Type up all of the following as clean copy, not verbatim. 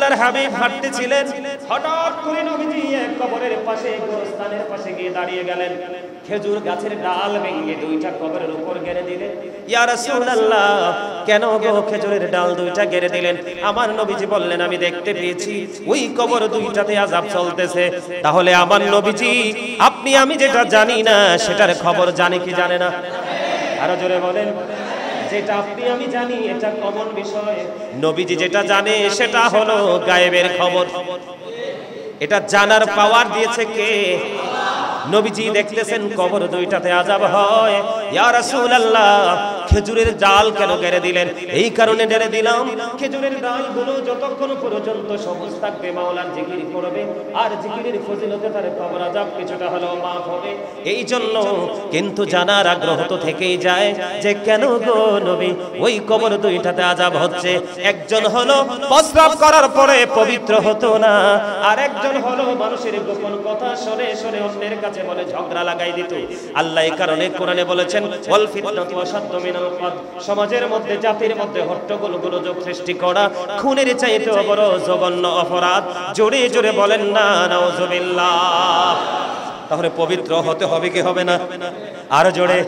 আল্লাহর হাবিব হাঁটতেছিলেন, হঠাৎ করে নবীজি এক কবরের পাশে, গোরস্থানের পাশে গিয়ে দাঁড়িয়ে গেলেন। খেজুর গাছের ডাল ভেঙে দুইটা কবরের উপর গেড়ে দিলেন। ইয়া রাসূলুল্লাহ, কেন গো খেজুরের ডাল দুইটা গেড়ে দিলেন? আমার নবীজি বললেন, আমি দেখতে পেয়েছি ওই কবর দুইটাতে আযাব চলতেছে। তাহলে আমার নবীজি, আপনি আমি যেটা জানি না সেটার খবর জানে কি জানে না? আরো জোরে বলেন। যেটা আপনি আমি জানি এটা কমন বিষয়, নবীজি যেটা জানে সেটা হলো গায়েবের খবর। এটা জানার পাওয়ার দিয়েছে কে? নবীজি দেখতেছেন কবর দুইটাতে আযাব হয়। ইয়া রাসূলুল্লাহ, খেজুরের ডাল কেন গেড়ে দিলেন? এই কারণে গেড়ে দিলাম, খেজুরের ডালগুলো যতক্ষণ পর্যন্ত সবুজ থাকবে মাওলার জিকির করবে, আর জিকিরের ফজিলতে তার কবর আযাব কিছুটা হলেও মাফ হবে। এই জন্য কিন্তু জানার আগ্রহ তো থেকেই যায় যে কেন গো নবী ওই কবর দুইটাতে আযাব হচ্ছে। একজন হলো প্রস্রাব করার পরে পবিত্র হতো না, আর একজন হলো মানুষের গোপন কথা শুনে শুনে অন্যের কাছে বলে ঝগড়া লাগাই দিত। আল্লাহ এই কারণে কোরআনে বলেছেন, ওয়াল ফিতনাতু আশাদ্দু মিনাল কতল, সমাজের মধ্যে জাতির মধ্যে হট্টগোল গোলযোগ সৃষ্টি করা খুনের চাইতে বড় জঘন্য অপরাধ। জোরে জোরে বলেন না নাউজুবিল্লাহ। তাহলে পবিত্র হতে হবে কি হবে না? আরো জোরে।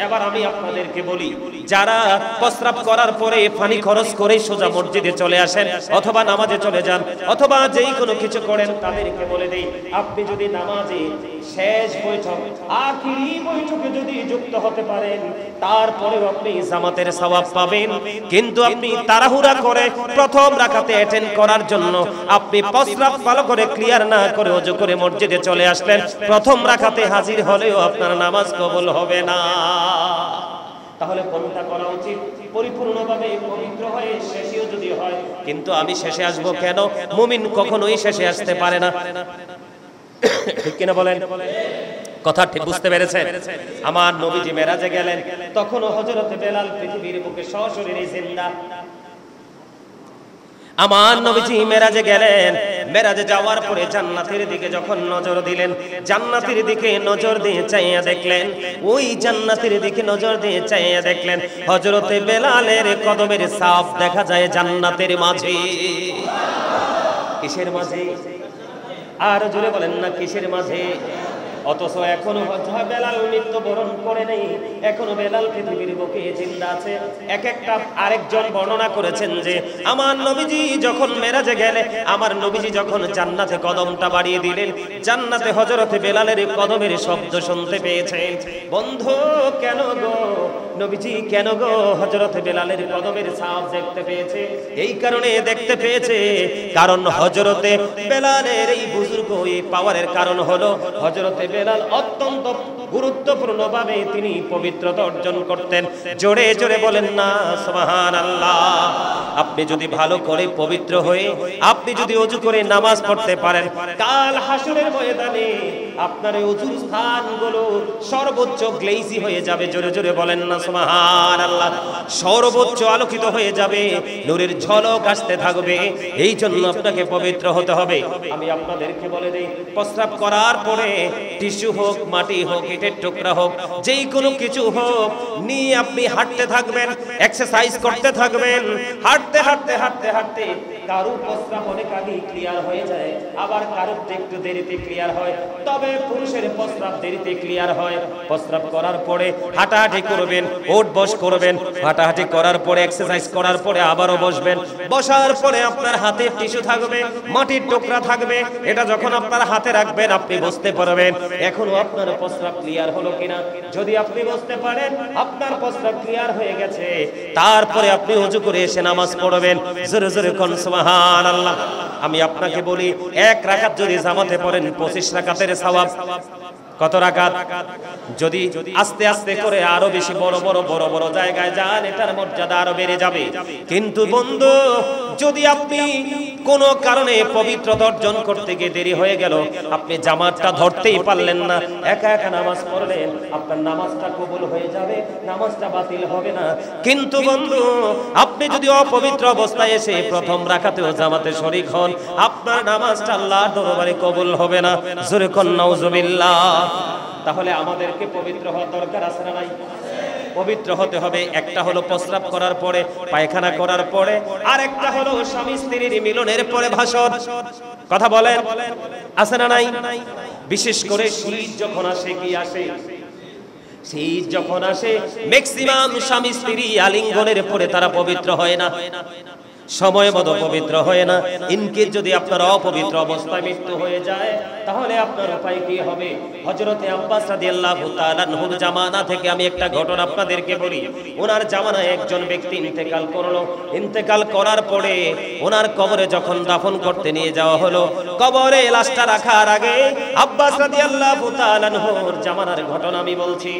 এবার আমি আপনাদেরকে বলি, যারা প্রস্রাব করার পরে পানি খরচ করে সোজা মসজিদে চলে আসেন অথবা নামাজে চলে যান অথবা যেই কোনো কিছু করেন, তাদেরকে বলে দেই, আপনি যদি নামাজে শেষ বৈঠক আখিরি বৈঠকে যদি যুক্ত হতে পারেন, তারপরেও আপনি জামাতের সওয়াব পাবেন। কিন্তু আপনি তাড়াহুড়া করে প্রথম রাকাতে অ্যাটেন্ড করার জন্য আপনি প্রস্রাব ভালো করে ক্লিয়ার না করে ওযু করে মসজিদে চলে আসলেন, প্রথম রাকাতে হাজির হলেও আপনার নামাজ কবুল হবে না। তাহলে কোনটা করা উচিত? পরিপূর্ণভাবে পবিত্র হয়ে শেষেও যদি হয়, কিন্তু আমি শেষে আসবো কেন? মুমিন কখনোই শেষে আসতে পারে না, ঠিক কিনা বলেন? কথা ঠিক বুঝতে পেরেছেন? আমার নবীজি মেরাজে গেলেন, তখনও হযরত বেলাল পৃথিবীর বুকে সশরীরে জিন্দা। আমার নবীজি মেরাজে গেলেন, মেরাজে যাওয়ার পরে জান্নাতের দিকে যখন নজর দিলেন, জান্নাতের দিকে নজর দিয়ে চাইয়া দেখলেন, ওই জান্নাতের দিকে নজর দিয়ে চাইয়া দেখলেন হযরতে বেলালের কদমের ছাপ দেখা যায় জান্নাতের মাঝে। কিসের মাঝে? আর জোরে বলেন না কিসের মাঝে? অথচ এখনো বেলাল মৃত্যুবরণ করে নেই, এখনো বেলাল পৃথিবীর বুকে জিন্দা আছে। এক একটা আরেকজন বর্ণনা করেছেন যে আমার নবীজি যখন মেরাজে গেলে, আমার নবীজি যখন জান্নাতে কদমটা বাড়িয়ে দিলেন, জান্নাতে হযরতে বেলালের কদমের শব্দ শুনতে পেয়েছেন। বন্ধু কেন গো নবীজি, কেন গো হযরতে বেলালের কদমের ছাপ দেখতে পেয়েছে? এই কারণে দেখতে পেয়েছে কারণ হযরতে বেলালের এই বুজুর্গ এই পাওয়ারের কারণ হলো হযরতে বেলাল অত্যন্ত গুরুত্বপূর্ণভাবে তিনি পবিত্রতা অর্জন করতেন। জোরে জোরে বলেন না সুবহানাল্লাহ। আপনি যদি ভালো করে পবিত্র হয়ে আপনি যদি ওযু করে নামাজ পড়তে পারেন, কাল হাসরের ময়দানে আপনার এই ওযুর স্থানগুলো সর্বোচ্চ গ্লেজি হয়ে যাবে। জোরে জোরে বলেন না সুবহানাল্লাহ। সর্বোচ্চ আলোকিত হয়ে যাবে, নূরের ঝলক আসতে থাকবে। এই জন্য আপনাকে পবিত্র হতে হবে। আমি আপনাদেরকে বলে দেই, প্রস্রাব করার পরে টিস্যু হোক, মাটি হোক, ইটের টুকরা হোক, যেই কোনো কিছু হোক নিয়ে আপনি হাঁটতে থাকবেন, এক্সারসাইজ করতে থাকবেন। হাঁটতে হাঁটতে হাঁটতে হাঁটতে কারো প্রস্রাব অনেক আগেই ক্লিয়ার হয়ে যায়, আবার কারো একটু দেরিতে ক্লিয়ার হয়। তবে পুরুষের প্রস্রাব দেরিতে ক্লিয়ার হয়। প্রস্রাব করার পরে হাঁটাহাঁটি করবেন, ওঠ বস করবেন, হাঁটাহাঁটি করার পরে এক্সারসাইজ করার পরে আবারও বসবেন। বসার পরে আপনার হাতে টিস্যু থাকবে, মাটির টুকরা থাকবে। এটা যখন আপনার হাতে রাখবেন আপনি বুঝতে পারবেন এখনো আপনার প্রস্রাব ক্লিয়ার হলো কিনা। যদি আপনি বুঝতে পারেন আপনার প্রস্রাব ক্লিয়ার হয়ে গেছে, তারপরে আপনি ওযু করে এসে নামাজ পড়বেন। জোরে জোরে কোন সুবহানাল্লাহ। আমি আপনাকে বলি, এক রাকাত যদি জামাতে পড়েন 25 রাকাতের সওয়াব। কত রাকাত? যদি আস্তে আস্তে করে আরো বেশি বড় বড় জায়গায় যান, এটার মর্যাদা আরো বেড়ে যাবে। কিন্তু বন্ধু, যদি আপনি কোনো কারণে পবিত্রতা অর্জন করতে গিয়ে দেরি হয়ে গেল, আপনি জামাতটা ধরতেই পারলেন না, একা একা নামাজ পড়লেন, আপনার নামাজটা কবুল হয়ে যাবে, নামাজটা বাতিল হবে না। কিন্তু বন্ধু, আপনি যদি অপবিত্র অবস্থায় এসে প্রথম রাকাতেও জামাতে শরীক হন, আপনার নামাজটা আল্লাহর দরবারে কবুল হবে না। জোরে কোন নাউজুবিল্লাহ। তাহলে আমাদেরকে পবিত্র হওয়ার দরকার আছে না নাই? পবিত্র হতে হবে। একটা হলো প্রস্রাব করার পরে, পায়খানা করার পরে, আর একটা হলো স্বামী স্ত্রীর মিলনের পরে ভাষণ। কথা বলেন, আছে না নাই? বিশেষ করে শীত যখন আসে, কি আসে? শীত যখন আসে ম্যাক্সিমাম স্বামী স্ত্রী আলিঙ্গনের পরে তারা পবিত্র হয় না, সময় মতো পবিত্র হয় না। ইনকেস যদি আপনার অপবিত্র অবস্থায় মৃত্যু হয়ে যায়, তাহলে আপনার উপায় কি হবে? হযরতে আব্বাস রাদিয়াল্লাহু তাআলা আনহুর জামানা থেকে আমি একটা ঘটনা আপনাদেরকে বলি। ওনার জামানায় একজন ব্যক্তি ইন্তেকাল করলো। ইন্তেকাল করার পরে ওনার কবরে যখন দাফন করতে নিয়ে যাওয়া হলো, কবরে লাশটা রাখার আগে আব্বাস রাদিয়াল্লাহু তাআলা আনহুর জামানার ঘটনা আমি বলছি।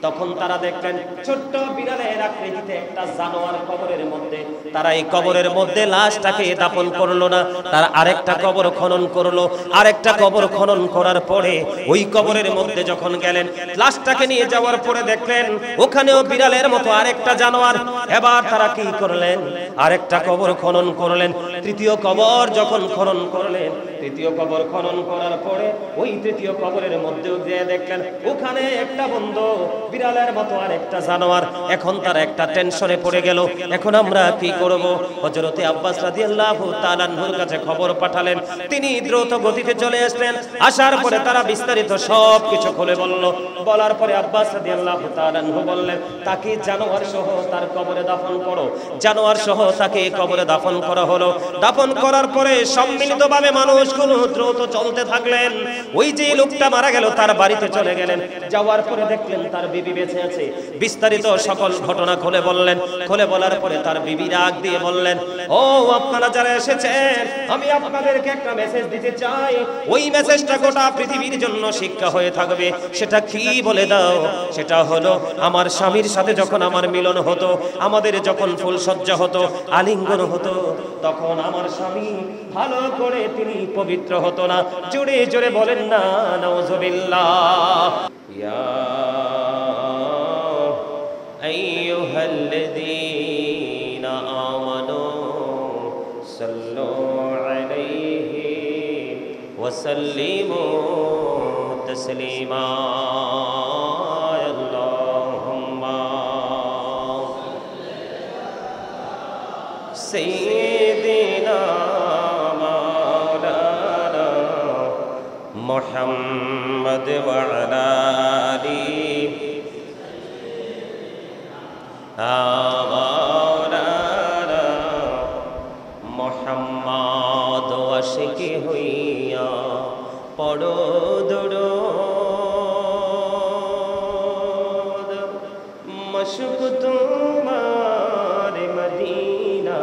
তখন তারা দেখলেন ছোট্ট বিড়ালের আকৃতিতে একটা জানোয়ার কবরের মধ্যে। তারা এই কবরের মধ্যে লাশটাকে দাফন করলো না, তারা আরেকটা কবর খনন করলো। আরেকটা কবর খনন করার পরে ওই কবরের মধ্যে যখন গেলেন, লাশটাকে নিয়ে যাওয়ার পরে দেখলেন ওখানেও বিড়ালের মতো আরেকটা জানোয়ার। এবার তারা কি করলেন? আরেকটা কবর খনন করলেন। তৃতীয় কবর যখন খনন করলেন, তৃতীয় কবর খনন করার পরে ওই তৃতীয় কবরের মধ্যেও গিয়ে দেখলেন ওখানে একটা বন্ধু বিড়ালের মতো আরেকটা জানোয়ার। এখন তারা একটা টেনশনে পড়ে গেল, এখন আমরা কি করব? হযরতে আব্বাস রাদিয়াল্লাহু তাআলা আনহুর কাছে খবর পাঠালেন। তিনি দ্রুত গতিতে চলে আসলেন। আসার পরে তারা বিস্তারিত সব কিছু খুলে বলল। বলার পরে আব্বাস রাদিয়াল্লাহু তাআলা আনহু বললেন, তাকে জানোয়ার সহ তার কবরে দাফন করো। জানোয়ার সহ তাকে কবরে দাফন করা হলো। দাফন করার পরে সম্মিলিতভাবে মানুষগুলো দ্রুত চলতে থাকলেন। ওই যে লোকটা মারা গেল তার বাড়িতে চলে গেলেন। যাওয়ার পরে দেখলেন তার বিবি বেঁচে আছে। বিস্তারিত সকল ঘটনা খুলে বললেন। খুলে বলার পরে তার বিবি রাগ দিয়ে বললেন, ও আপনারা যারা এসেছেন, আমি আপনাদেরকে একটা মেসেজ দিতে চাই। ওই মেসেজটা গোটা পৃথিবীর জন্য শিক্ষা হয়ে থাকবে। সেটা কি বলে দাও? সেটা হলো, আমার স্বামীর সাথে যখন আমার মিলন হতো, আমাদের যখন ফুলসজ্জা হতো, আলিঙ্গন হতো, তখন আমার স্বামী ভালো করে তিনি পবিত্র হতো না। জোরে জোরে বলেন না নাউযুবিল্লাহ। ইয়া আইয়ুহাল্লাযীনা আমানু সাল্লু আলাইহি ওয়া সাল্লিমু তাসলিমা। আল্লাহুম্মা সাইয়্যিদিনা মাওলানা মুহাম্মদ ওয়া আলা আলিহি মাওলানা মুহাম্মদ আশিকি হইয়া পড়ো দুরূদ। মশক তোমার মদিনা,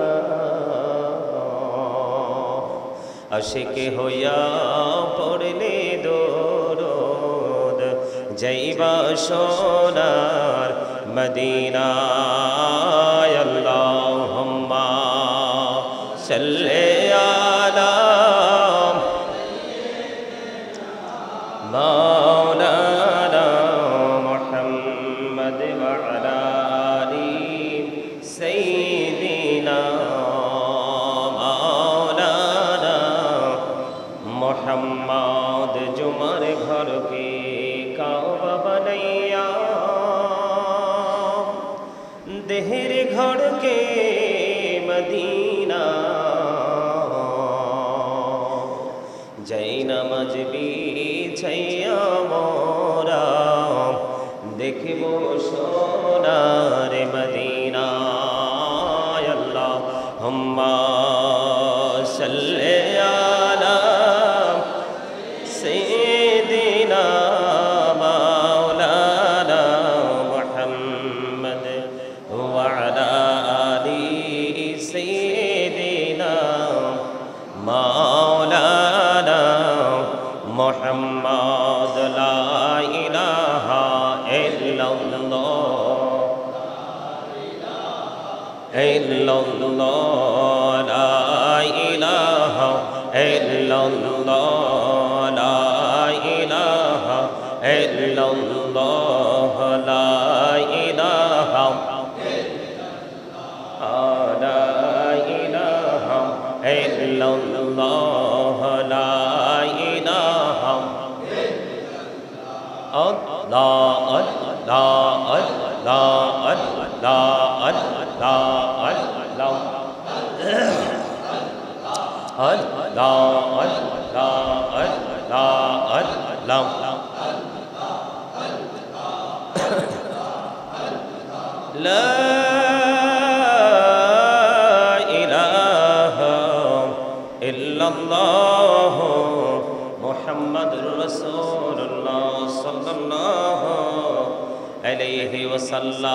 আশিকি হইয়া পড়লে দুরূদ। যাইবা সোনার মদিনায়। আল্লাহুম্মা সাল্লি আলা মাওলানা মুহাম্মদ ওয়া আলা আলি সাইয়্যিদিনা মাওলানা মুহাম্মদ। জুমার ঘরকে কাবা বানাইয়া, দেহের ঘরকে মদিনা। যাই নামাজ বিছাইয়া মোরা দেখিব সোনার মদিনা। আল্লাহুম্মা সাল্লি আলা সাইয়্যিদিনা মাওলানা মুহাম্মদ ওয়া আলা আলি সাইয়্যিদিনা মাওলানা মুহাম্মদ। লা ইলাহা ইল্লাল্লাহ, ইল্লাল্লাহ, লা ইলাহা ইল্লাল্লাহ, লা ইলাহা ইল্লাল্লাহ, লা ইলাহা লা ইলাহা ইল্লাল্লাহ, লা ইলাহা আল্লাহ আল্লাহ আল্লাহ। লা লা লা লা মুহাম্মাদুর রাসূলুল্লাহ সাল্লাল্লাহু আলাইহি ওয়াসাল্লাম।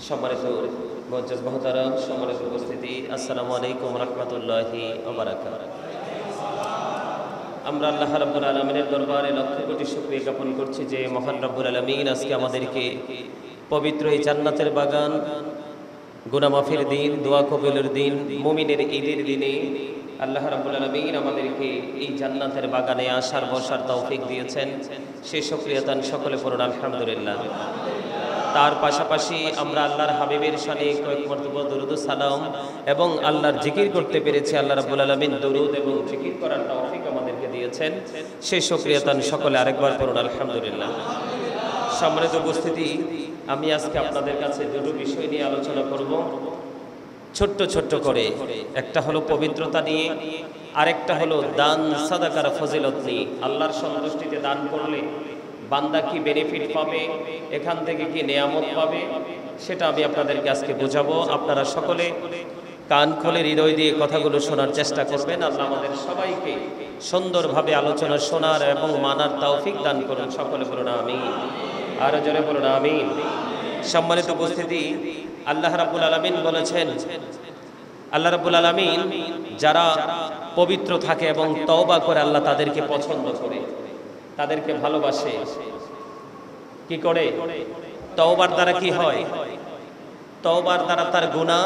সম্মানিত মুআজ্জাজ মুহতারাম, সম্মানিত উপস্থিতি, আসসালামু আলাইকুম রাহমাতুল্লাহি ওয়া বারাকাতুহু। আমরা আল্লাহ রাব্বুল আলামিনের দরবারে লক্ষ কোটি শুকরিয়া জ্ঞাপন করছি যে মহান রব্বুল আলামিন আজকে আমাদেরকে পবিত্র এই জান্নাতের বাগান, গুনাহ মাফের দিন, দোয়া কবুলের দিন, মুমিনের ঈদের দিনে আল্লাহ রাব্বুল আলামিন আমাদেরকে এই জান্নাতের বাগানে আসার বসার তৌফিক দিয়েছেন। সেই শুকরিয়া তান সকলে পড়ুন আলহামদুলিল্লাহ। তার পাশাপাশি আমরা আল্লাহর হাবিবের শানে কয়েক মর্তবা দরুদ ও সালাম এবং আল্লাহর জিকির করতে পেরেছি। আল্লাহ রাব্বুল আলামিন দরুদ এবং জিকির করার তৌফিক আমাদেরকে দিয়েছেন। সেই শুকরিয়া তান সকলে আরেকবার পড়ুন আলহামদুলিল্লাহ। সম্মানিত উপস্থিতি, আমি আজকে আপনাদের কাছে দুটো বিষয় নিয়ে আলোচনা করব, ছোট্ট ছোট্ট করে। একটা হলো পবিত্রতা নিয়ে, আরেকটা হলো দান সাদাকার ফজিলত নিয়ে। আল্লাহর সন্তুষ্টিতে দান করলে বান্দা কি বেনিফিট পাবে, এখান থেকে কি নেয়ামত পাবে, সেটা আমি আপনাদেরকে আজকে বোঝাবো। আপনারা সকলে কান খুলে হৃদয় দিয়ে কথাগুলো শোনার চেষ্টা করবেন। আল্লাহ আমাদের সবাইকে সুন্দরভাবে আলোচনা শোনার এবং মানার তৌফিক দান করুন। সকলে বলুন আমিন, আরো জোরে বলুন আমিন। সম্মানিত উপস্থিতি, আল্লাহ রাব্বুল আলামিন বলেছেন, আল্লাহ রাব্বুল আলামিন যারা পবিত্র থাকে এবং তওবা করে আল্লাহ তাদেরকে পছন্দ করে, তাদেরকে ভালোবাসে। কি করে? তওবার দ্বারা কি হয়? তওবার দ্বারা তার গুনাহ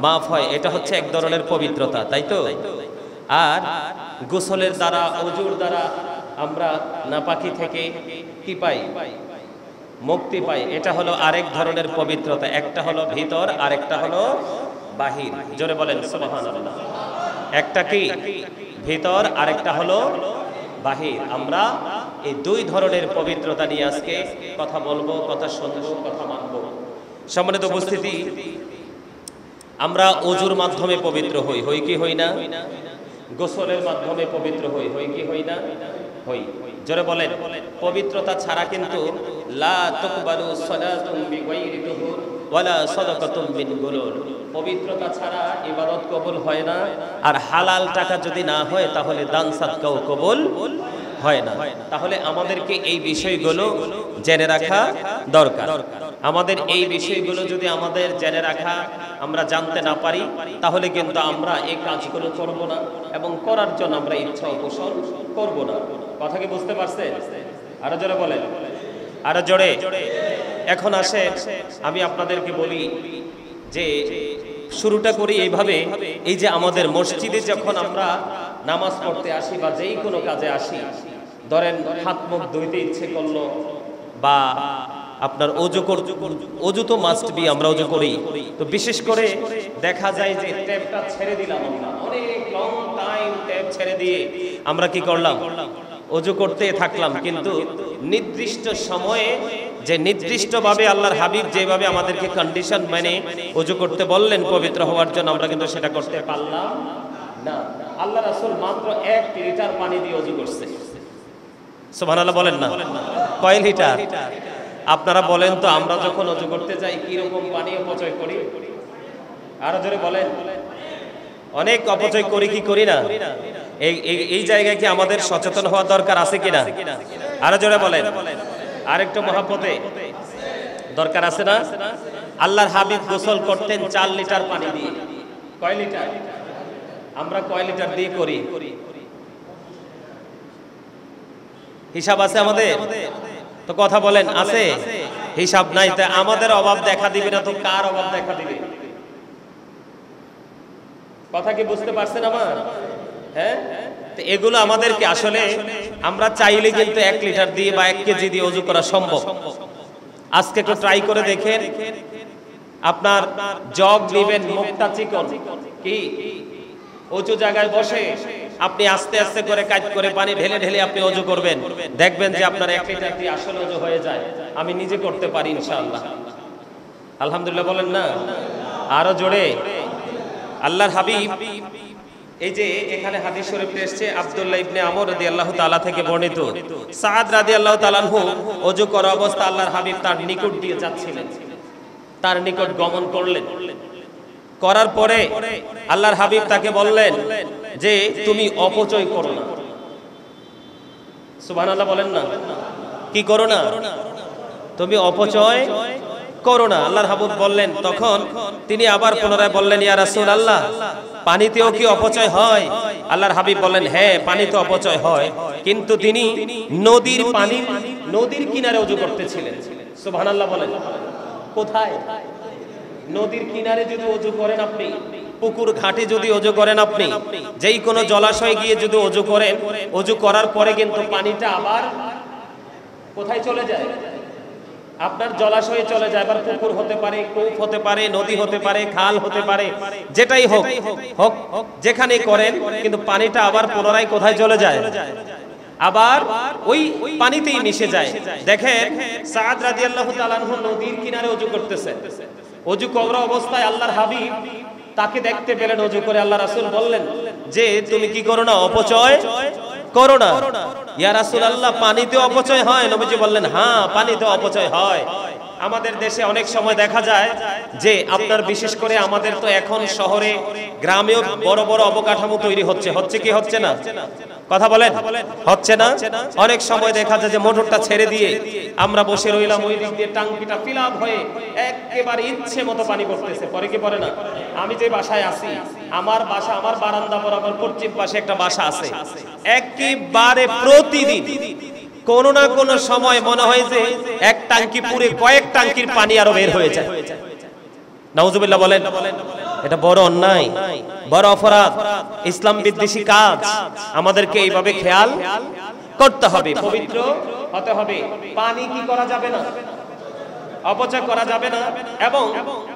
মাফ হয়। এটা হচ্ছে এক ধরনের পবিত্রতা, তাই তো? আর গোসলের দ্বারা, ওযুর দ্বারা আমরা নাপাকি থেকে কি পাই? মুক্তি পাই। এটা হলো আরেক ধরনের পবিত্রতা। একটা হলো ভিতর, আরেকটা হলো বাহির। জোরে বলেন সুবহানাল্লাহ। একটা কি ভিতর, আরেকটা হলো বাহির। আমরা এই দুই ধরনের পবিত্রতা নিয়ে আজকে কথা বলবো, কথা শুনবো, কথা মানবো। সম্মানিত উপস্থিতি, আমরা ওযুর মাধ্যমে পবিত্র হই, হই কি হই না? গোসলের মাধ্যমে পবিত্র হই, হই কি হই না? হই। জোরে বলেন। পবিত্রতা ছাড়া কিন্তু লা তুকবালু সালাতুন বিগাইরি তুহুর ওয়ালা সাদাকাতুন মিন গুলুল। পবিত্রতা ছাড়া ইবাদত কবুল হয় না। আর হালাল টাকা যদি না হয় তাহলে দান সাদকাও কবুল হয় না। তাহলে আমাদেরকে এই বিষয়গুলো জেনে রাখা দরকার। আমাদের এই বিষয়গুলো যদি আমাদের জেনে রাখা, আমরা জানতে না পারি, তাহলে কিন্তু আমরা এই কাজগুলো করব না এবং করার জন্য আমরা ইচ্ছা পোষণ করব না। কথা কি বুঝতে পারছেন? আরো জোরে বলেন, আরো জোরে। এখন আসে আমি আপনাদেরকে বলি যে শুরুটা করি এইভাবে। এই যে আমাদের মসজিদে যখন আমরা নামাজ পড়তে আসি বা যেই কোনো কাজে আসি, ধরেন হাত মুখ ধুইতে ইচ্ছে করলো বা আপনার ওযু তো মাস্ট বি, আমরা ওযু করি। তো বিশেষ করে দেখা যায় যে ট্যাপটা ছেড়ে দিলাম, আমরা অনেক লং টাইম ট্যাপ ছেড়ে দিয়ে আমরা কি করলাম? ওযু করতে থাকলাম। কিন্তু নির্দিষ্ট সময়ে, যে নির্দিষ্টভাবে আল্লাহর হাবিব যেভাবে আমাদেরকে কন্ডিশন মেনে ওযু করতে বললেন পবিত্র হওয়ার জন্য, আমরা কিন্তু সেটা করতে পারলাম না। আল্লাহ রাসূল মাত্র 1 লিটার পানি দিয়ে ওযু করছে। সুবহানাল্লাহ বলেন না? কয় লিটার? আপনারা বলেন তো, আমরা যখন ওযু করতে যাই কি রকম পানি অপচয় করি? আরো জোরে বলেন। অনেক অপচয় করি কি করি না? এই জায়গায় কি আমাদের সচেতন হওয়া দরকার আছে কিনা? আরো জোরে বলেন। আরেকটু মহব্বতে দরকার আছে না? আল্লাহর হাবিব গোসল করতেন 4 লিটার পানি দিয়ে। কয় লিটার? আমরা কয় লিটার দিয়ে করি? হিসাব আছে আমাদের? তো কথা বলেন, আছে? হিসাব নাই। তা আমাদের অভাব দেখা দিবে না তো কার অভাব দেখা দিবে? কথা কি বুঝতে পারছেন আমার? হ্যাঁ, তো এগুলো আমাদেরকে আসলে আমরা চাইলে কিন্তু 1 লিটার দিয়ে বা 1 কেজি দিয়ে ওযু করা সম্ভব। আজকে একটু ট্রাই করে দেখেন। আপনার জগ নেবেন, মুখটা চিকন, কি উঁচু জায়গায় বসে আপনি আস্তে আস্তে করে কাজ করে পানি ঢেলে ঢেলে আপনি ওযু করবেন, দেখবেন যে আপনার 1 লিটারটি আসলে ওযু হয়ে যায়। আমি নিজে করতে পারি ইনশাআল্লাহ। আলহামদুলিল্লাহ বলেন না? আরো জোরে। আল্লাহর হাবিব, এই যে এখানে হাদিস শরীফে এসেছে আব্দুল্লাহ ইবনে আমর রাদিয়াল্লাহু তাআলা থেকে বর্ণিত, সাদ রাদিয়াল্লাহু তাআলা আনহু ওযু করা অবস্থা আল্লাহর হাবিব তার নিকট দিয়ে যাচ্ছিলেন, তার নিকট গমন করলেন। করার পরে আল্লাহর হাবিব তাকে বললেন যে তুমি অপচয় করো না। সুবহানাল্লাহ বলেন না? কি করো না? তুমি অপচয় করো না। আল্লাহর হাবিব বললেন, তখন তিনি আবার পুনরায় বললেন, ইয়া রাসূলুল্লাহ, পানিতেও কি অপচয় হয়? আল্লাহর হাবিব বললেন, হ্যাঁ পানিতে অপচয় হয়, কিন্তু তিনি নদীর কিনারে ওযু করতেছিলেন। সুবহানাল্লাহ বলেন। কোথায়? নদীর কিনারে যদি ওযু করেন আপনি, পুকুর ঘাটে যদি ওযু করেন আপনি, যেই কোনো জলাশয়ে গিয়ে যদি ওযু করেন, ওযু করার পরে কিন্তু পানিটা আবার কোথায় চলে যায়? আপনার জলাশয়ে চলে যায়। আবার পুকুর হতে পারে, কূপ হতে পারে, নদী হতে পারে, খাল হতে পারে, যেটাই হোক হোক যেখানে করেন, কিন্তু পানিটা আবার পুনরায় কোথায় চলে যায়? আবার ওই পানিতেই মিশে যায়। দেখেন সাদ রাদিয়াল্লাহু তাআলা আনহু নদীর কিনারে ওযু করতেছেন। ওযু করা অবস্থায় আল্লাহর হাবিব তাকে দেখতে পেলেন ওযু করে। আল্লাহ রাসূল বললেন যে তুমি কি করো না? অপচয় করো না। ইয়া রাসূলুল্লাহ, পানিতে অপচয় হয়? নবীজি বললেন, হ্যাঁ পানিতে অপচয় হয়। আমাদের দেশে অনেক সময় দেখা যায় যে আপনার বিশেষ করে আমাদের তো এখন শহরে গ্রামেও বড় বড় অবকাঠামো তৈরি হচ্ছে কি হচ্ছে না? কথা বলেন, হচ্ছে না? অনেক সময় দেখা যায় যে মোটরটা ছেড়ে দিয়ে আমরা বসে রইলাম, ওই দিক দিয়ে টাঙ্কিটা ফিল আপ হয়ে একেবারে ইচ্ছে মতো পানি পড়তেছে। পরে কি পড়ে না? আমি যে বাসায় আছি, আমার বারান্দা বরাবর পশ্চিম পাশে একটা বাসা আছে, একেবারে প্রতিদিন কোন না কোন সময় মনে হয় যে এক টাঙ্কি পুরে কয়েক টাঙ্কির পানি আরো বের হয়ে যায়। নাউজুবিল্লাহ বলেন। এটা বড় অন্যায়, বড় অপরাধ, ইসলাম বিদ্বেষী কাজ। আমাদেরকে এইভাবে খেয়াল করতে হবে, পবিত্র হতে হবে। পানি কি করা যাবে না? অপচয় করা যাবে না। এবং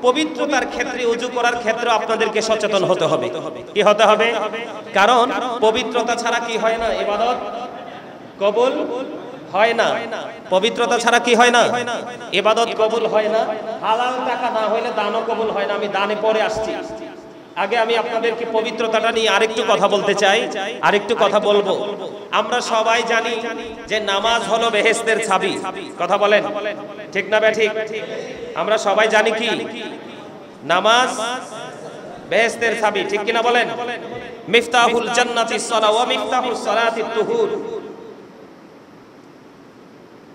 পবিত্রতার ক্ষেত্রে, ওযু করার ক্ষেত্রে আপনাদেরকে সচেতন হতে হবে। কি হতে হবে? কারণ পবিত্রতা ছাড়া কি হয় না? ইবাদত কবুল হয় না। পবিত্রতা ছাড়া কি হয় না? ইবাদত কবুল হয় না। হালাল টাকা না হইলে দানও কবুল হয় না। আমি দানে পরে আসছি। আগে আমি আপনাদেরকে পবিত্রতাটা নিয়ে আরেকটু কথা বলতে চাই, আরেকটু কথা বলবো। আমরা সবাই জানি যে নামাজ হলো বেহেশতের চাবি। কথা বলেন, ঠিক না ঠিক? আমরা সবাই জানি কি নামাজ বেহেশতের চাবি, ঠিক কিনা বলেন? মিফতাহুল জান্নাতিস সালাহ ওয়া মিফতাহুস সালাতিত তুহুর।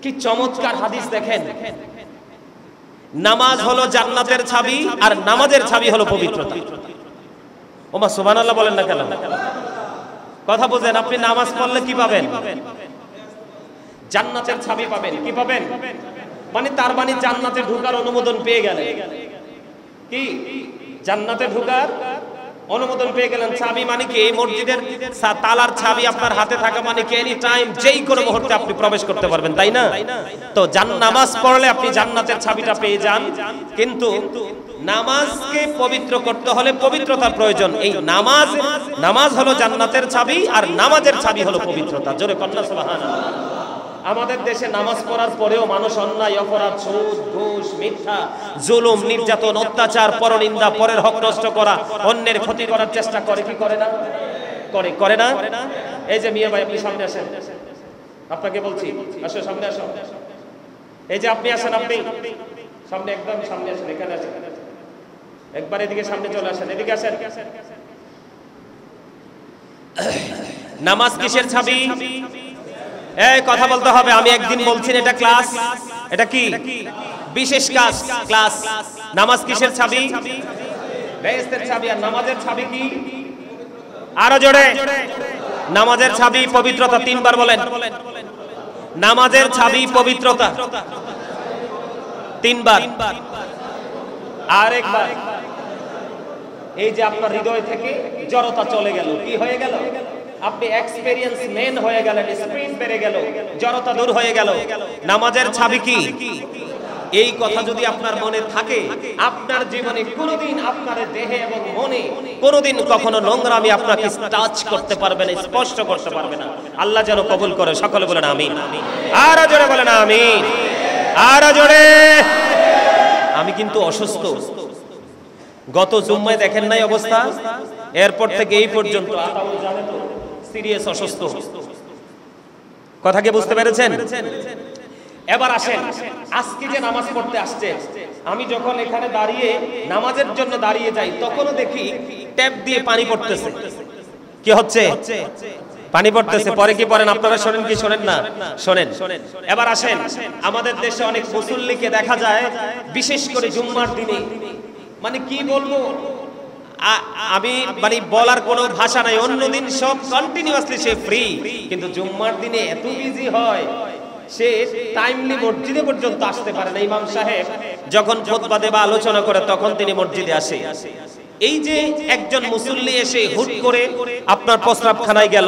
কি চমৎকার হাদিস দেখেন। নামাজ হলো জান্নাতের চাবি, আর নামাজের চাবি হলো পবিত্রতা। ওমা সুবহানাল্লাহ বলেন না কেন? কথা বুঝেন। আপনি নামাজ পড়লে কি পাবেন? জান্নাতের চাবি পাবেন। কি পাবেন? মানে তার মানে জান্নাতে ঢোকার অনুমোদন পেয়ে গেলেন। কি? জান্নাতে ঢোকার অনুমোদন পেয়ে গেলেন। চাবি মানে কি? এই মসজিদের তালার চাবি আপনার হাতে থাকা মানে কি এনি টাইম যেই কোনো মুহূর্তে আপনি প্রবেশ করতে পারবেন, তাই না? তো নামাজ পড়লে আপনি জান্নাতের চাবিটা পেয়ে যান। কিন্তু নামাজকে পবিত্র করতে হলে পবিত্রতার প্রয়োজন। এই নামাজ হলো জান্নাতের চাবি, আর নামাজের চাবি হলো পবিত্রতা। জোরে কন্যা সুবহানাল্লাহ। আমাদের দেশে নামাজ পড়ার পরেও মানুষ অন্যায়, অপরাধ, সুদ, ঘুষ, মিথ্যা, জুলুম, নির্যাতন, অত্যাচার, পরনিন্দা, পরের হক নষ্ট করা, অন্যের ক্ষতি করার চেষ্টা করে। কি করে না? করে না? এই যে মিয়া ভাই, আপনি সামনে আসেন। আপনাকে বলছি, আসো সামনে আসো। এই যে আপনি আসেন, আপনি সামনে, একদম সামনে আসেন। এখানে আসেন, একবার এদিকে সামনে চলে আসেন। এদিকে আসেন। নামাজ কিসের চাবি? এই কথা বলতে হবে। আমি একদিন বলছি এটা ক্লাস, এটা কি বিশেষ ক্লাস। নামাজ কিসের চাবি? বেহেশতের চাবি। আর নামাজের চাবি কি? আরো জোরে। নামাজের চাবি পবিত্রতা। তিনবার বলেন। নামাজের চাবি পবিত্রতা। তিনবার। আরেকবার। এই যে আপনার হৃদয় থেকে জড়তা চলে গেল। কি হয়ে গেল? আপনি এক্সপেরিয়েন্স মেন হয়ে গেলেন, স্পিড বেড়ে গেল, জড়তা দূর হয়ে গেল। নামাজের চাবি কি? এই কথা যদি আপনার মনে থাকে, আপনার জীবনে কোনোদিন আপনার দেহে এবং মনে কোনোদিন কখনো নোংরামি আপনাকে টাচ করতে পারবে না, স্পর্শ করতে পারবে না। আল্লাহ যেন কবুল করে। সকলে বলেন আমিন। আর জোরে বলেন আমিন। আর জোরে। আমি কিন্তু অসুস্থ, গত জুম্মায় দেখেন নাই অবস্থা, এরপর থেকে এই পর্যন্ত সিরিয়াস অসুস্থ। কথা কি বুঝতে পেরেছেন? এবার আসেন, আজকে যে নামাজ পড়তে আসছে, আমি যখন এখানে দাঁড়িয়ে নামাজের জন্য দাঁড়িয়ে যাই, তখনও দেখি ট্যাপ দিয়ে পানি পড়তেছে। কি হচ্ছে? পানি পড়তেছে। পরে কি পড়েন আপনারা? শোনেন কি শোনেন না? শোনেন। এবার আসেন, আমাদের দেশে অনেক মুসল্লিকে দেখা যায়, বিশেষ করে জুম্মার দিনে, মানে কি বলবো, আমি মানে বলার কোনো ভাষা নাই। অন্যদিন সব কন্টিনিউয়াসলি সে ফ্রি, কিন্তু জুম্মার দিনে এত বিজি হয়, সে টাইমলি মসজিদে পর্যন্ত আসতে পারে না। ইমাম সাহেব যখন খুতবা দেয় বা আলোচনা করে, তখন তিনি মসজিদে আসে। এই যে একজন মুসল্লি এসে হুট করে আপনার প্রস্রাবখানায় গেল,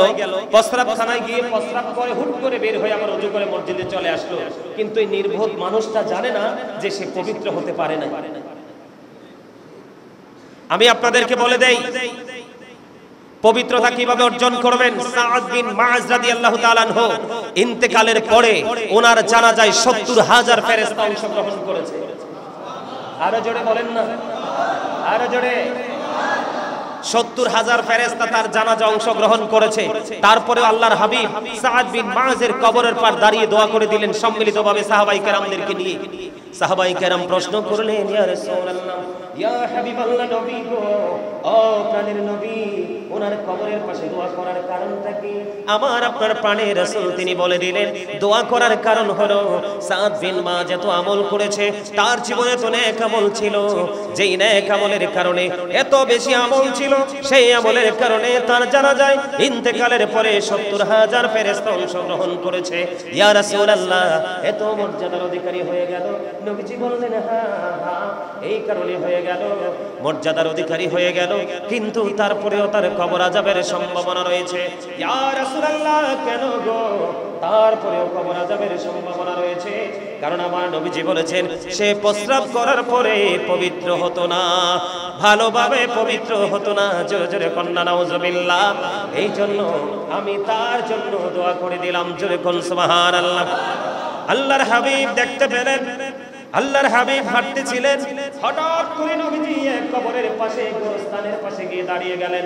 প্রস্রাবখানায় গিয়ে প্রস্রাব করে হুট করে বের হয়ে আবার ওযু করে মসজিদে চলে আসলো, কিন্তু এই নির্বোধ মানুষটা জানে না যে সে পবিত্র হতে পারে না। আমি আপনাদেরকে বলে দেই, পবিত্রতা কিভাবে অর্জন করবেন। সাদ বিন মুআজ রাদিয়াল্লাহু তাআলা আনহু ইন্তেকালের পরে ওনার জানাজায় ৭০,০০০ ফেরেশতা অংশগ্রহণ করেছে। আরো জোরে বলেন না, আরো জোরে। ৭০,০০০ ফেরেশতা তার জানাজা অংশগ্রহণ করেছে। তারপরে আল্লাহর হাবিব সাদ বিন মুআজের কবরের পার দাঁড়িয়ে দোয়া করে দিলেন সম্মিলিতভাবে সাহাবায়ে কেরামদেরকে নিয়ে। সাহাবায়ে কেরাম প্রশ্ন করলেন, ইয়া রাসূলুল্লাহ, ইয়া হাবিবাল্লাহ, নবী গো, ও প্রাণের নবী, ওনার কবরের পাশে দোয়া করার কারণটা কি? আমার আপনার প্রাণের রাসূল তিনি বলে দিলেন, দোয়া করার কারণ হলো সাদ বিন মুআজ এত আমল করেছে, তার জীবনে তো নেক আমল ছিল, যেই নেক আমলের কারণে, এত বেশি আমল ছিল, সেই আমলের কারণে তার জানাজায় ইন্তেকালের পরে ৭০,০০০ ফেরেশতা অংশগ্রহণ করেছে। ইয়া রাসূলুল্লাহ, এত মর্যাদার অধিকারী হয়ে গেল? নবীজি বললেন, হ্যাঁ, এই কারণে হয়ে গেল, মর্যাদার অধিকারী হয়ে গেল, কিন্তু তারপরেও তার কবর আযাবের সম্ভাবনা রয়েছে। ইয়া রাসূলুল্লাহ, কেন গো? তারপরেও কবর আযাবের সম্ভাবনা রয়েছে, কারণ আমার নবীজি বলেছেন, সে প্রস্রাব করার পরে পবিত্র হতো না, ভালোভাবে পবিত্র হতো না। জোরে জোরে কন্যা নাউজুবিল্লাহ। এই জন্য আমি তার জন্য দোয়া করে দিলাম। জোরে কোন সুবহানাল্লাহ। আল্লাহর হাবিব দেখতে পেলেন, আল্লাহর হাবিব হাঁটতেছিলেন, হঠাৎ করে নবীজি এক কবরের পাশে, গোরস্থানের পাশে গিয়ে দাঁড়িয়ে গেলেন।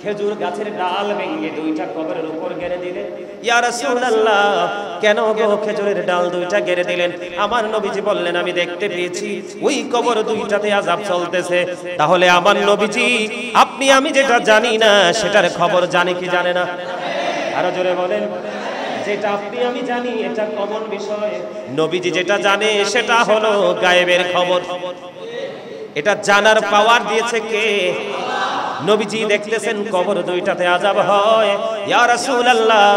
খেজুর গাছের ডাল ভেঙে দুইটা কবরের উপর গেড়ে দিলেন। ইয়া রাসূলুল্লাহ, কেন গো খেজুরের ডাল দুইটা গেড়ে দিলেন? আমার নবীজি বললেন, আমি দেখতে পেয়েছি ওই কবর দুইটাতে আযাব চলতেছে। তাহলে আমার নবীজি, আপনি আমি যেটা জানি না সেটার খবর জানে কি জানে না? আরো জোরে বলেন। যেটা আপনি আমি জানি এটা কমন বিষয়, নবীজি যেটা জানে সেটা হলো গায়েবের খবর। এটা জানার পাওয়ার দিয়েছে কে? নবীজি দেখতেছেন কবর দুইটাতে আযাব হয়। ইয়া রাসূলুল্লাহ,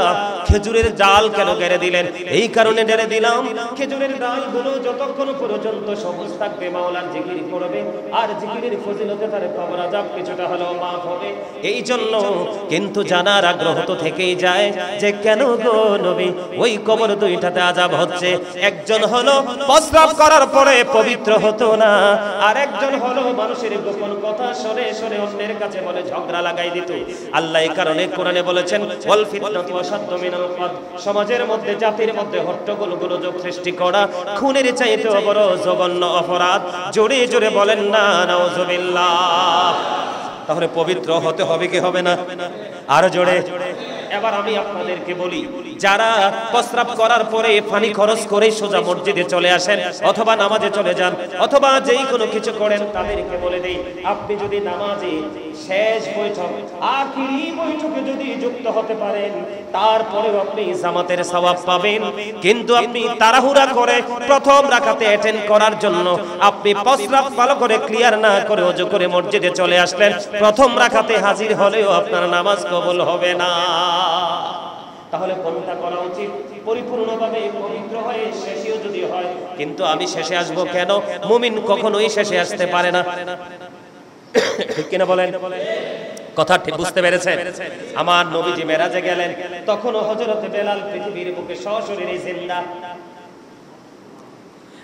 খেজুরের ডাল কেন গেড়ে দিলেন? এই কারণে গেড়ে দিলাম, খেজুরের ডালগুলো যতক্ষণ পর্যন্ত সবুজ থাকবে মাওলার জিকির করবে, আর জিকিরের ফজিলতে তার কবর আযাব কিছুটা হলেও মাফ হবে। এই জন্য কিন্তু জানার আগ্রহ তো থেকেই যায় যে কেন গো নবী ওই কবর দুইটাতে আযাব হচ্ছে। একজন হলো প্রস্রাব করার পরে পবিত্র হতো না, আর একজন হলো মানুষের গোপন কথা শুনে শুনে অন্যের কাছে বলে ঝগড়া লাগাই দিত। আল্লাহ এই কারণে কোরআনে বলেছেন, ওয়াল ফিতনাতু আশাদ্দু মিনাল কতল, সমাজের মধ্যে জাতির মধ্যে হট্টগোল গোলযোগ সৃষ্টি করা খুনের চাইতে বড় জঘন্য অপরাধ। জোরে জোরে বলেন না নাউজুবিল্লাহ। তাহলে পবিত্র হতে হবে কি হবে না? আরো জোরে। এবার আমি আপনাদেরকে বলি, যারা প্রস্রাব করার পরে পানি খরচ করে সোজা মসজিদে চলে আসেন, অথবা নামাজে চলে যান, অথবা যেই কোনো কিছু করেন, তাদেরকে বলে দেই, আপনি যদি নামাজে শেষ বৈঠক, আখিরি বৈঠকে যদি যুক্ত হতে পারেন, তারপরেও আপনি জামাতের সওয়াব পাবেন। কিন্তু আপনি তাড়াহুড়া করে প্রথম রাকাতে অ্যাটেন্ড করার জন্য আপনি প্রস্রাব ভালো করে ক্লিয়ার না করে ওযু করে মসজিদে চলে আসলেন, প্রথম রাকাতে হাজির হলেও আপনার নামাজ কবুল হবে না। তাহলে কোনটা করা উচিত? পরিপূর্ণভাবে পবিত্র হয়ে শেষেও যদি হয়, কিন্তু আমি শেষে আসবো কেন? মুমিন কখনোই শেষে আসতে পারে না। ঠিক কিনা বলেন? কথা ঠিক বুঝতে পেরেছেন? আমার নবীজি মেরাজে গেলেন, তখনও হযরত বেলাল পৃথিবীর বুকে সশরীরে জিন্দা।